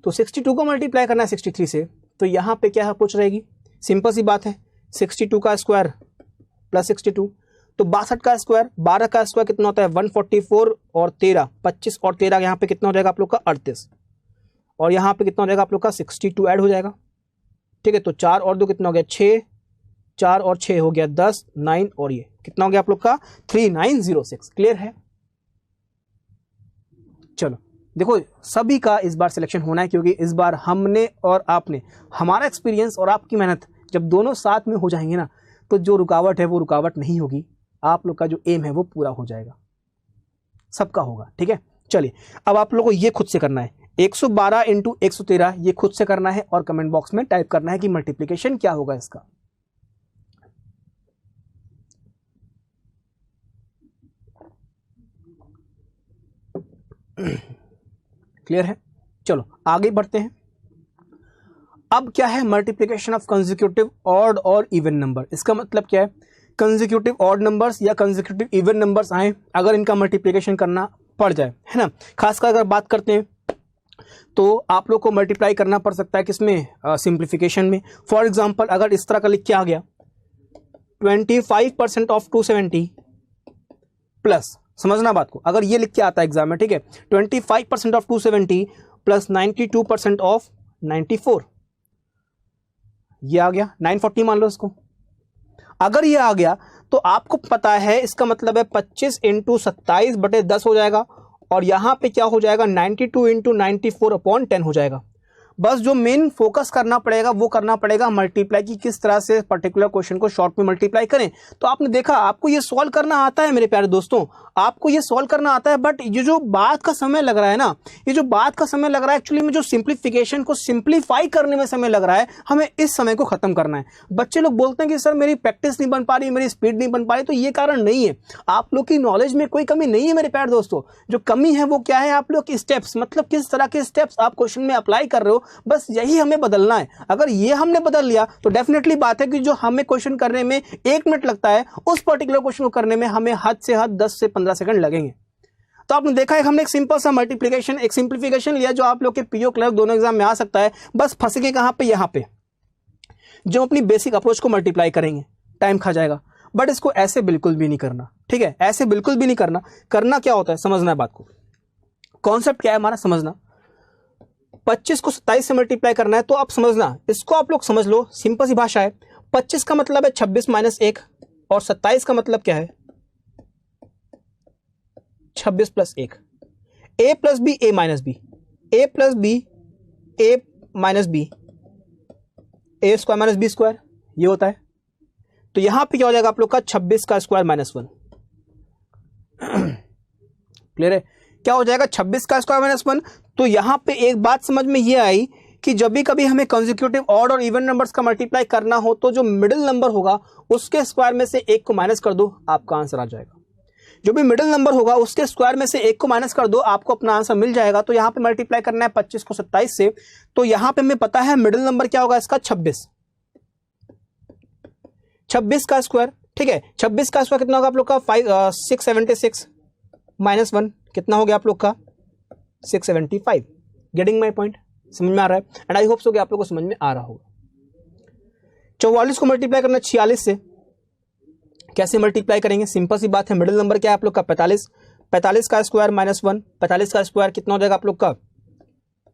तो 62 को मल्टीप्लाई करना है 63 से, तो यहां पे क्या पूछ रहेगी, सिंपल सी बात है, 62 का स्क्वायर प्लस 62, तो 62 का स्क्वायर, 12 का स्क्वायर कितना होता है 144 और 13, 25 और 13 यहाँ पे कितना हो जाएगा आप लोग का 38, और यहाँ पे कितना हो जाएगा आप लोग का 62 ऐड हो जाएगा। ठीक है, तो 4 और 2 कितना हो गया 6, 4 और 6 हो गया 10, 9 और ये कितना हो गया आप लोग का 3906। क्लियर है, चलो देखो सभी का इस बार सिलेक्शन होना है, क्योंकि इस बार हमने और आपने, हमारा एक्सपीरियंस और आपकी मेहनत जब दोनों साथ में हो जाएंगे ना, तो जो रुकावट है वो रुकावट नहीं होगी, आप लोग का जो एम है वो पूरा हो जाएगा, सबका होगा। ठीक है, चलिए अब आप लोगों को ये खुद से करना है, 112 इंटू 113 ये खुद से करना है, और कमेंट बॉक्स में टाइप करना है कि मल्टीप्लिकेशन क्या होगा इसका। क्लियर है, चलो आगे बढ़ते हैं। अब क्या है मल्टीप्लिकेशन ऑफ कंसेक्यूटिव ऑड और इवन नंबर। इसका मतलब क्या है, कंसेक्यूटिव ऑड नंबर्स या कंसेक्यूटिव इवन नंबर्स आए, अगर इनका मल्टीप्लिकेशन करना पड़ जाए, है ना, खासकर अगर बात करते हैं तो आप लोग को मल्टीप्लाई करना पड़ सकता है किसमें, सिंप्लीफिकेशन में। फॉर एग्जांपल अगर इस तरह का लिख के आ गया 25% ऑफ 270 प्लस, समझना बात को, अगर ये लिख के आता है एग्जाम में, ठीक है, 25% ऑफ 270 प्लस 92% ऑफ 94, ये आ गया 940 मान लो इसको। अगर ये आ गया तो आपको पता है इसका मतलब है 25 इंटू 27/10 हो जाएगा, और यहां पे क्या हो जाएगा 92 इंटू 94/10 हो जाएगा। बस जो मेन फोकस करना पड़ेगा वो करना पड़ेगा मल्टीप्लाई की, किस तरह से पर्टिकुलर क्वेश्चन को शॉर्ट में मल्टीप्लाई करें। तो आपने देखा आपको ये सॉल्व करना आता है मेरे प्यारे दोस्तों, आपको ये सॉल्व करना आता है, बट ये जो बात का समय लग रहा है ना, ये जो बात का समय लग रहा है एक्चुअली में जो सिंप्लीफिकेशन को सिंप्लीफाई करने में समय लग रहा है, हमें इस समय को खत्म करना है। बच्चे लोग बोलते हैं कि सर मेरी प्रैक्टिस नहीं बन पा रही, मेरी स्पीड नहीं बन पा रही, तो ये कारण नहीं है, आप लोग की नॉलेज में कोई कमी नहीं है मेरे प्यारे दोस्तों। जो कमी है वो क्या है, आप लोग की स्टेप्स, मतलब किस तरह के स्टेप्स आप क्वेश्चन में अप्लाई कर रहे हो, बस यही हमें बदलना है। अगर ये हमने बदल लिया तो डेफिनेटली बात है कि जो हमें क्वेश्चन करने में 1 मिनट लगता है, उस पर्टिकुलर क्वेश्चन को करने में हमें हद से हद 10 से 15 सेकंड लगेंगे। तो आपने देखा है हमने एक सिंपल सा मल्टीप्लिकेशन, एक सिंप्लीफिकेशन लिया जो आप लोग के पीओ क्लर्क दोनों एग्जाम में आ सकता है। बस फंसेंगे कहां पे, यहां पे जो अपनी बेसिक अप्रोच को मल्टीप्लाई करेंगे, टाइम खा जाएगा। बट इसको ऐसे बिल्कुल भी नहीं करना, ठीक है, ऐसे बिल्कुल भी नहीं करना। करना क्या होता है, समझना है बात को, कॉन्सेप्ट क्या है हमारा समझना। 25 को 27 से मल्टीप्लाई करना है, तो आप समझना, इसको आप लोग समझ लो, सिंपल सी भाषा है। 25 का मतलब है 26 माइनस 1, और 27 का मतलब क्या है 26 प्लस 1। ए प्लस बी, ए माइनस बी, ए प्लस बी, ए माइनस बी, ए स्क्वायर माइनस बी स्क्वायर, ये होता है। तो यहां पे क्या हो जाएगा आप लोग का 26 का स्क्वायर माइनस 1। क्लियर है, क्या हो जाएगा 26 का स्क्वायर माइनस 1। तो यहां पे एक बात समझ में ये आई कि जब भी कभी हमें कंसेक्यूटिव ऑड और इवन नंबर्स का मल्टीप्लाई करना हो, तो जो मिडिल नंबर होगा उसके स्क्वायर में से 1 को माइनस कर दो, आपका आंसर आ जाएगा। जो भी मिडिल नंबर होगा उसके स्क्वायर में से 1 को माइनस कर दो, आपको अपना आंसर मिल जाएगा। तो यहां पे मल्टीप्लाई करना है 25 को 27 से, तो यहां पे हमें पता है मिडिल नंबर क्या होगा इसका 26, 26 का स्क्वायर, ठीक है। 26 का स्क्वायर कितना होगा आप लोग का 676 माइनस 1 कितना हो गया आप लोग का 675। गेटिंग माई पॉइंट, समझ में आ रहा है, एंड आई होप सो कि आप लोग को समझ में आ रहा होगा। 44 को मल्टीप्लाई करना 46 से, कैसे मल्टीप्लाई करेंगे, सिंपल सी बात है, मिडिल नंबर क्या है आप लोग का 45, 45 का स्क्वायर माइनस 1, 45 का स्क्वायर कितना हो जाएगा आप लोग का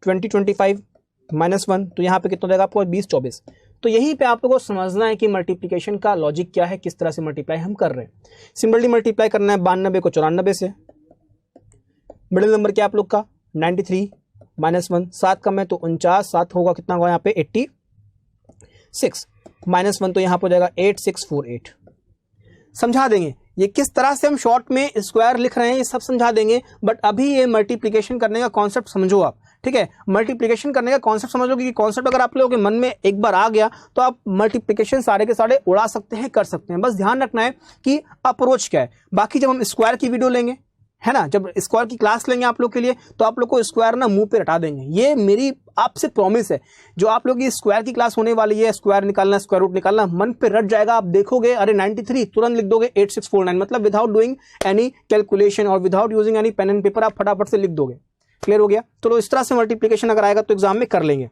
25 माइनस 1, तो यहाँ पे कितना हो जाएगा आपको 20 24। तो यहीं पे आप लोगों को समझना है कि मल्टीप्लिकेशन का लॉजिक क्या है, किस तरह से मल्टीप्लाई हम कर रहे हैं। सिंपली मल्टीप्लाई करना है 92 को 94 से, मिडिल नंबर क्या आप लोग का 93 माइनस 1, 7 कम है तो 49, 7 होगा कितना होगा यहाँ पे 86 माइनस 1, तो यहाँ पर हो जाएगा 8648। समझा देंगे ये किस तरह से हम शॉर्ट में स्क्वायर लिख रहे हैं, ये सब समझा देंगे। बट अभी ये मल्टीप्लिकेशन करने का कॉन्सेप्ट समझो आप, ठीक है। मल्टीप्लिकेशन करने का कॉन्सेप्ट समझो, क्योंकि कॉन्सेप्ट अगर आप लोगों के मन में एक बार आ गया तो आप मल्टीप्लिकेशन सारे के सारे उड़ा सकते हैं, कर सकते हैं। बस ध्यान रखना है कि अप्रोच क्या है। बाकी जब हम स्क्वायर की वीडियो लेंगे, है ना, जब स्क्वायर की क्लास लेंगे आप लोग के लिए, तो आप लोग को स्क्वायर ना मुंह पे रटा देंगे, ये मेरी आपसे प्रॉमिस है। जो आप लोग की स्क्वायर की क्लास होने वाली है, स्क्वायर निकालना, स्क्वायर रूट निकालना, मन पे रट जाएगा। आप देखोगे अरे 93 तुरंत लिख दोगे 8649, मतलब विदाउट डूइंग एनी कैलकुलेशन और without using any pen and paper आप फटाफट से लिख दोगे। क्लियर हो गया। तो इस तरह से मल्टीप्लिकेशन अगर आएगा तो एग्जाम में कर लेंगे।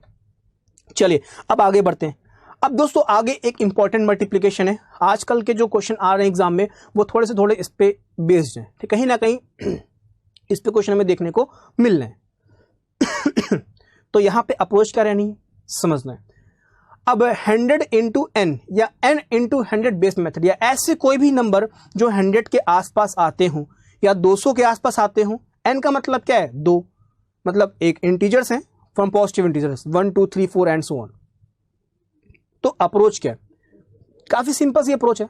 चलिए अब आगे बढ़ते हैं। अब दोस्तों आगे एक इंपॉर्टेंट मल्टीप्लिकेशन है। आजकल के जो क्वेश्चन आ रहे हैं एग्जाम में वो थोड़े से थोड़े इस पे बेस्ड हैं, ठीक, कहीं ना कहीं इस पे क्वेश्चन हमें देखने को मिल रहे हैं। तो यहां पे अप्रोच क्या रहनी है समझना है। अब 100 इंटू एन या n इंटू 100 बेस्ड मेथड, या ऐसे कोई भी नंबर जो 100 के आसपास आते हों या 200 के आसपास आते हों। n का मतलब क्या है 2, मतलब एक इंटीजर्स हैं from positive integers 1 2 3 4 and so on. तो अप्रोच क्या है, काफी सिंपल सी अप्रोच है।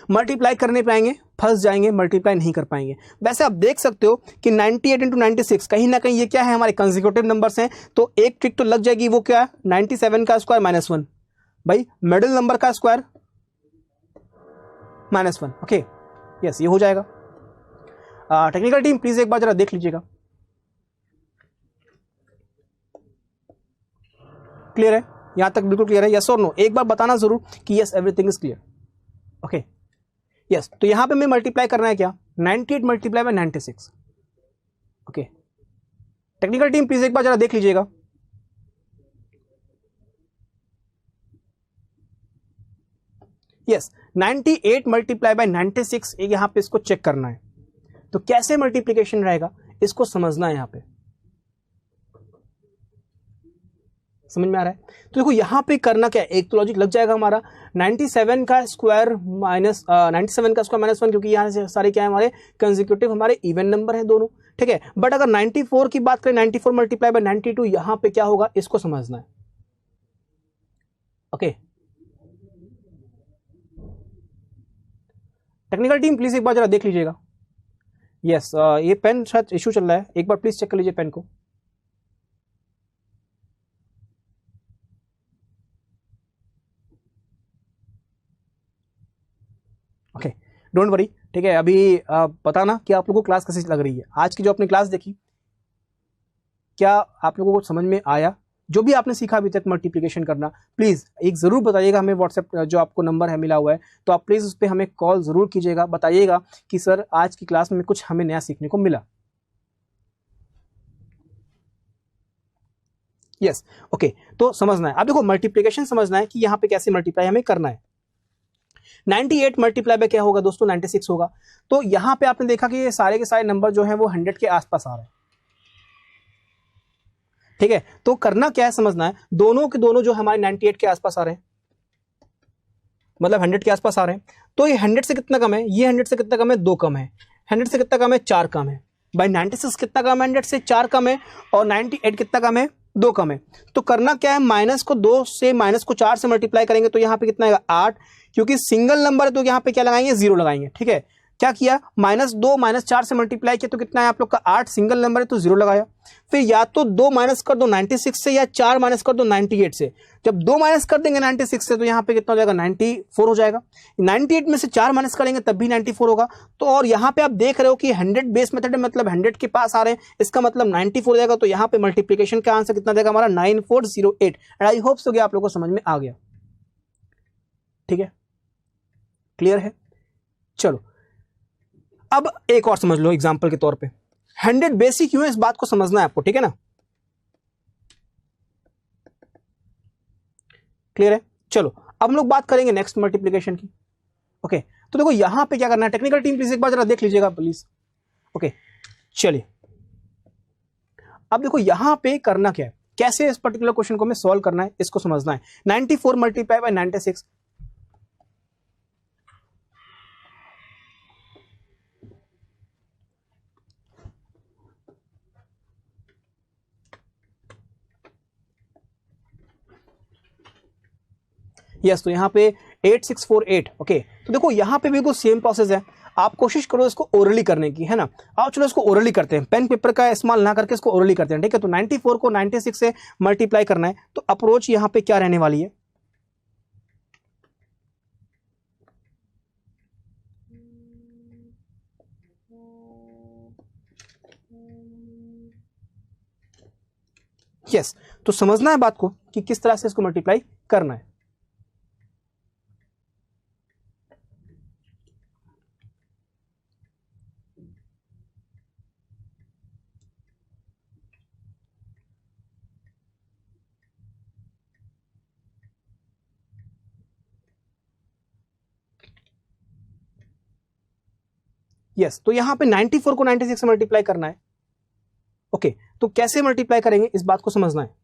मल्टीप्लाई करने पाएंगे, फंस जाएंगे, मल्टीप्लाई नहीं कर पाएंगे। वैसे आप देख सकते हो कि 98 इंटू 96 कहीं ना कहीं ये क्या है, हमारे कंसेक्यूटिव नंबर्स हैं। तो एक ट्रिक तो लग जाएगी, वो क्या है 97 का स्क्वायर माइनस 1, भाई मिडिल नंबर का स्क्वायर माइनस 1। ओके यस, ये हो जाएगा। टेक्निकल टीम प्लीज एक बार जरा देख लीजिएगा। क्लियर है, यहां तक बिल्कुल क्लियर है, यस और नो, एक बार बताना जरूर कि yes everything is clear. Okay yes, तो यहां पे मैं मल्टीप्लाई करना है क्या 98 multiply by 96। Okay technical team please एक बार जरा देख लीजिएगा। यस 98 मल्टीप्लाई बाय 96, यहां पे इसको चेक करना है। तो कैसे मल्टीप्लिकेशन रहेगा इसको समझना है। यहां पे समझ में आ रहा है? तो देखो यहाँ पे करना क्या है, एक तो लॉजिक लग जाएगा हमारा 97 का स्क्वायर माइनस 97 का स्क्वायर माइनस 1, क्योंकि यहाँ से सारे क्या है हमारे कंसेक्यूटिव हमारे इवन नंबर है दोनों, ठीक है। बट अगर 94 की बात करें, 94 मल्टीप्लाई बाय 92, यहाँ पे क्या होगा इसको समझना है। ओके, टेक्निकल टीम प्लीज एक बार जरा देख लीजिएगा। यस, ये पेन शायद इशू चल रहा है, एक बार प्लीज चेक कर लीजिए पेन को। ओके, डोंट वरी, ठीक है। अभी बताना कि आप लोगों को क्लास कैसी लग रही है, आज की जो आपने क्लास देखी, क्या आप लोगों को समझ में आया? जो भी आपने सीखा अभी तक मल्टीप्लिकेशन करना, प्लीज एक जरूर बताइएगा हमें, व्हाट्सएप जो आपको नंबर है मिला हुआ है, तो आप प्लीज उस पर हमें कॉल जरूर कीजिएगा, बताइएगा कि सर आज की क्लास में कुछ हमें नया सीखने को मिला। यस, ओके, तो समझना है अब, देखो मल्टीप्लिकेशन समझना है कि यहाँ पे कैसे मल्टीप्लाई हमें करना है। 98 मल्टीप्लाई बाय क्या होगा दोस्तों, 96 होगा। तो यहाँ पे आपने देखा कि ये सारे के सारे नंबर जो है वो 100 के आसपास आ रहे हैं, ठीक है। तो करना क्या है समझना है, दोनों के दोनों जो हमारे 98 के आसपास आ रहे हैं, मतलब 100 के आसपास आ रहे हैं, तो ये 100 से कितना कम है, ये 100 से कितना कम है, 2 कम है, 100 से कितना कम है, 4 कम है, भाई 96 कितना कम है, 100 से 4 कम है, और 98 कितना कम है, 2 कम है। तो करना क्या है, माइनस को 2 से माइनस को 4 से मल्टीप्लाई करेंगे तो यहाँ पे कितना आएगा, 8, क्योंकि सिंगल नंबर है तो यहाँ पे क्या लगाएंगे, 0 लगाएंगे, ठीक है। क्या किया, -2 -4 से मल्टीप्लाई किया तो कितना है आप लोग का 8, सिंगल नंबर है तो 0 लगाया। फिर या तो 2 माइनस कर दो 96 से, या 4 माइनस कर दो 98 से। जब 2 माइनस कर देंगे 96 से तो यहाँ पे कितना हो जाएगा, 94 हो जाएगा। 98 में से 4 माइनस करेंगे तब भी 94 होगा। तो और यहाँ पे आप देख रहे हो कि 100 बेस मेथड है, मतलब 100 के पास आ रहे हैं, इसका मतलब 94 हो जाएगा। तो यहाँ पे मल्टीप्लीकेशन का आंसर कितना देगा हमारा, 9408। एंड आई होप सो कि आप लोगों को समझ में आ गया, ठीक है, क्लियर है। चलो अब एक और समझ लो एग्जांपल के तौर पे, 100 बेसिक क्यों है, इस बात को समझना है आपको, ठीक है ना, क्लियर है। चलो अब हम लोग बात करेंगे नेक्स्ट मल्टीप्लिकेशन की। ओके, तो देखो यहां पे क्या करना है, टेक्निकल टीम प्लीज एक बार जरा देख लीजिएगा प्लीज। ओके, चलिए अब देखो यहां पे करना क्या है, कैसे इस पर्टिकुलर क्वेश्चन को हमें सॉल्व करना है, इसको समझना है। 94 मल्टीप्लाई बाय 96, यस, तो यहाँ पे 8648। ओके, तो देखो यहाँ पे बिल्कुल सेम प्रोसेस है, आप कोशिश करो इसको ओरली करने की, है ना। आओ चलो इसको ओरली करते हैं, पेन पेपर का इस्तेमाल ना करके इसको ओरली करते हैं, ठीक है। तो 94 को 96 से मल्टीप्लाई करना है, तो अप्रोच यहाँ पे क्या रहने वाली है, यस, तो समझना है बात को कि किस तरह से इसको मल्टीप्लाई करना है। यस, तो यहां पे 94 को 96 से मल्टीप्लाई करना है। ओके, तो कैसे मल्टीप्लाई करेंगे इस बात को समझना है।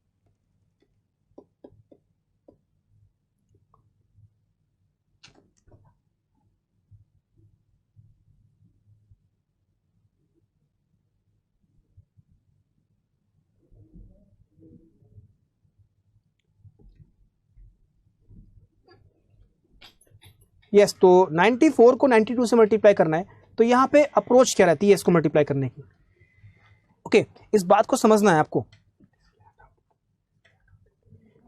यस, तो 94 को 92 से मल्टीप्लाई करना है, तो यहां पे अप्रोच क्या रहती है इसको मल्टीप्लाई करने की। ओके, इस बात को समझना है आपको।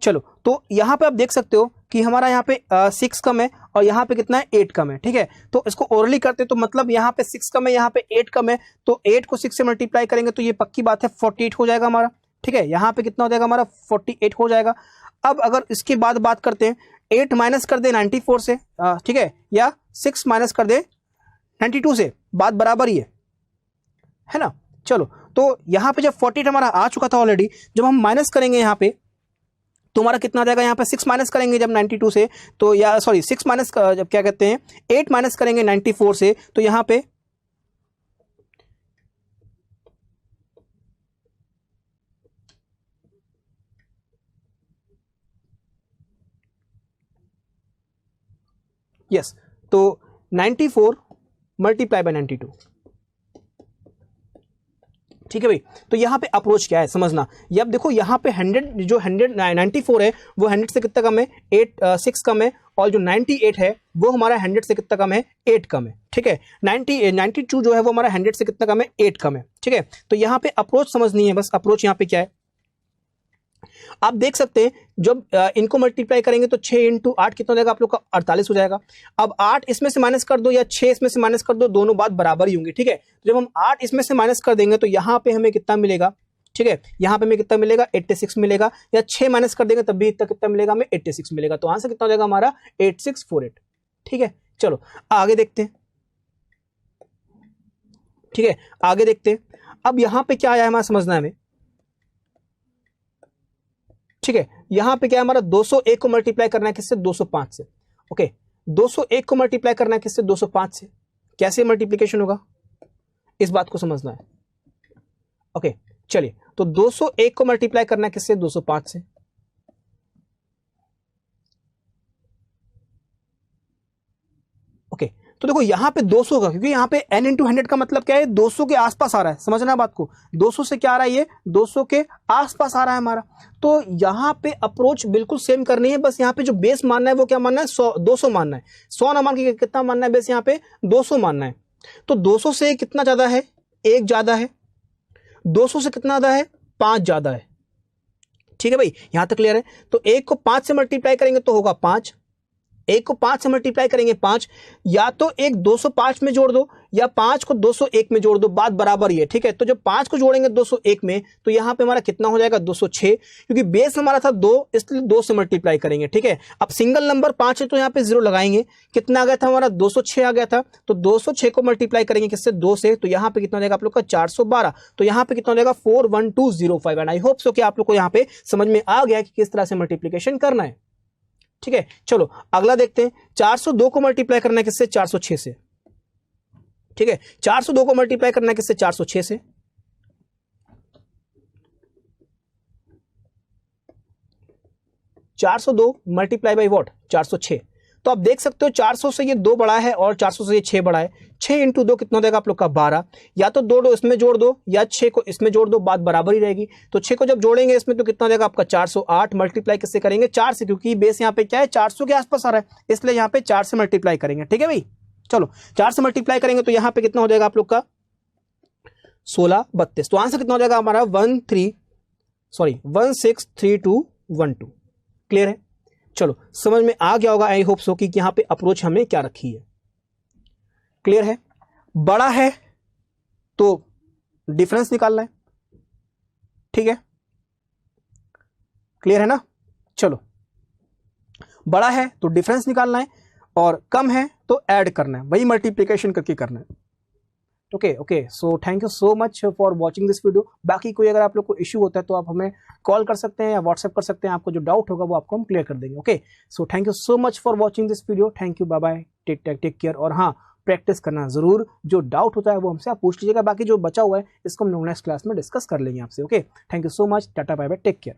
चलो, तो यहां पे आप देख सकते हो कि हमारा यहाँ पे 6 कम है और यहाँ पे कितना है, 8 कम है, ठीक है। तो इसको ओरली करते तो मतलब यहाँ पे 6 कम है, यहाँ पे 8 कम है, तो 8 को 6 से मल्टीप्लाई करेंगे तो ये पक्की बात है 48 हो जाएगा हमारा, ठीक है। यहाँ पे कितना हो जाएगा हमारा, 48 हो जाएगा। अब अगर इसके बाद बात करते हैं, 8 माइनस कर दे 94 से, ठीक है, या 6 माइनस कर दे 92 से, बात बराबर ही है ना। चलो, तो यहाँ पे जब 48 हमारा आ चुका था ऑलरेडी, जब हम माइनस करेंगे यहाँ पे तो हमारा कितना आ जाएगा, यहाँ पे 6 माइनस करेंगे जब 92 से, तो या सॉरी 6 माइनस जब क्या कहते हैं 8 माइनस करेंगे 94 से, तो यहाँ पे यस, तो 94 मल्टीप्लाई बाय 92, ठीक है भाई। तो यहाँ पे अप्रोच क्या है समझना, ये अब देखो यहाँ पे 100 जो 194 है वो 100 से कितना कम है, 6 कम है, और जो 98 है वो हमारा 100 से कितना कम है, 8 कम है, ठीक है। 92 जो है वो हमारा 100 से कितना कम है, 8 कम है, ठीक है। तो यहाँ पे अप्रोच समझनी है बस, अप्रोच यहाँ पे क्या है आप देख सकते हैं, जब इनको मल्टीप्लाई करेंगे तो 6 इंटू 8 कितना हो जाएगा आप लोग का, 48 हो जाएगा। अब 8 इसमें से माइनस कर दो या 6 इसमें से माइनस कर दो, दोनों बात बराबर ही होंगी, ठीक है। जब हम 8 इसमें से माइनस कर देंगे तो यहाँ पे हमें कितना मिलेगा, ठीक है, यहाँ पे हमें कितना मिलेगा, 86 मिलेगा, या 6 माइनस कर देंगे तब भी इतना कितना मिलेगा, हमें 86 मिलेगा। तो आंसर कितना हो जाएगा हमारा 8648, ठीक है। चलो आगे देखते हैं, ठीक है, आगे देखते हैं। अब यहाँ पे क्या आया हमारा समझना है हमें, ठीक है। यहां पे क्या है हमारा 201 को मल्टीप्लाई करना है किससे, 205 से, ओके। 201 को मल्टीप्लाई करना है किससे, 205 से। कैसे मल्टीप्लिकेशन होगा इस बात को समझना है, ओके। चलिए, तो 201 को मल्टीप्लाई करना है किससे, 205 से, ओके। तो देखो यहाँ पे 200 का, क्योंकि यहाँ पे n इंटू 100 का मतलब क्या है, 200 के आसपास आ रहा है, समझना बात को। 200 से क्या आ रहा है, ये 200 के आसपास आ रहा है हमारा। तो यहाँ पे अप्रोच बिल्कुल सेम करनी है, बस यहाँ पे जो बेस मानना है वो क्या मानना है, 200 मानना है। 100 ना मान के कितना मानना है बेस, यहाँ पे 200 मानना है। तो 200 से कितना ज्यादा है, 1 ज्यादा है। 200 से कितना ज्यादा है, 5 ज्यादा है, ठीक है भाई, यहां तक क्लियर है। तो 1 को 5 से मल्टीप्लाई करेंगे तो होगा 5, 1 को 5 से मल्टीप्लाई करेंगे 5, या तो एक 205 में जोड़ दो या 5 को 201 में जोड़ दो, बात बराबर ही है, ठीक है। तो जब 5 को जोड़ेंगे 201 में तो यहां पे हमारा कितना हो जाएगा, 206, क्योंकि बेस हमारा था 2, इसलिए 2 से मल्टीप्लाई करेंगे, ठीक है। अब सिंगल नंबर 5 है तो यहाँ पे 0 लगाएंगे, कितना आ गया था हमारा, 206 आ गया था। तो 206 को मल्टीप्लाई करेंगे किससे, 2 से, तो यहाँ पे कितना हो जाएगा आप लोग का, 412। तो यहाँ पे कितना हो जाएगा, 41205। एंड आई होप सो कि आप लोग को यहाँ पे समझ में आ गया कि किस तरह से मल्टीप्लीकेशन करना है, ठीक है। चलो अगला देखते हैं, 402 को मल्टीप्लाई करना है किससे, 406 से, ठीक है। 402 को मल्टीप्लाई करना है किससे, 406 से। 402 मल्टीप्लाई बाई व्हाट, 406। तो आप देख सकते हो 400 से ये 2 बड़ा है और 400 से ये 6 बड़ा है। 6 इंटू 2 कितना देगा आप लोग का, 12। या तो 2 इसमें जोड़ दो या 6 को इसमें जोड़ दो, बात बराबर ही रहेगी। तो 6 को जब जोड़ेंगे इसमें तो कितना देगा आपका, 408। मल्टीप्लाई किससे करेंगे, 4 से, क्योंकि बेस यहाँ पे क्या है, 400 के आसपास आ रहा है, इसलिए यहाँ पे 4 से मल्टीप्लाई करेंगे, ठीक है भाई। चलो 4 से मल्टीप्लाई करेंगे तो यहाँ पे कितना हो जाएगा आप लोग का, 1632। तो आंसर कितना हो जाएगा हमारा, 163212। क्लियर है। चलो समझ में आ गया होगा, आई होप सो कि यहां पे अप्रोच हमें क्या रखी है, क्लियर है। बड़ा है तो डिफरेंस निकालना है, ठीक है, क्लियर है ना। चलो बड़ा है तो डिफरेंस निकालना है और कम है तो ऐड करना है, वही मल्टीप्लिकेशन करके करना है। Okay, so thank you so much for watching this video. बाकी कोई अगर आप लोग को इश्यू होता है तो आप हमें कॉल कर सकते हैं या व्हाट्सएप कर सकते हैं, आपको जो डाउट होगा वो आपको हम क्लियर कर देंगे। Okay, so thank you so much for watching this video, thank you, bye bye, take care. और हाँ, प्रैक्टिस करना जरूर, जो डाउट होता है वो हमसे आप पूछ लीजिएगा, बाकी जो बचा हुआ है इसको हम लोग नेक्स्ट क्लास में डिस्कस कर लेंगे आपसे। Okay, thank you so much, tata bye bye, take care.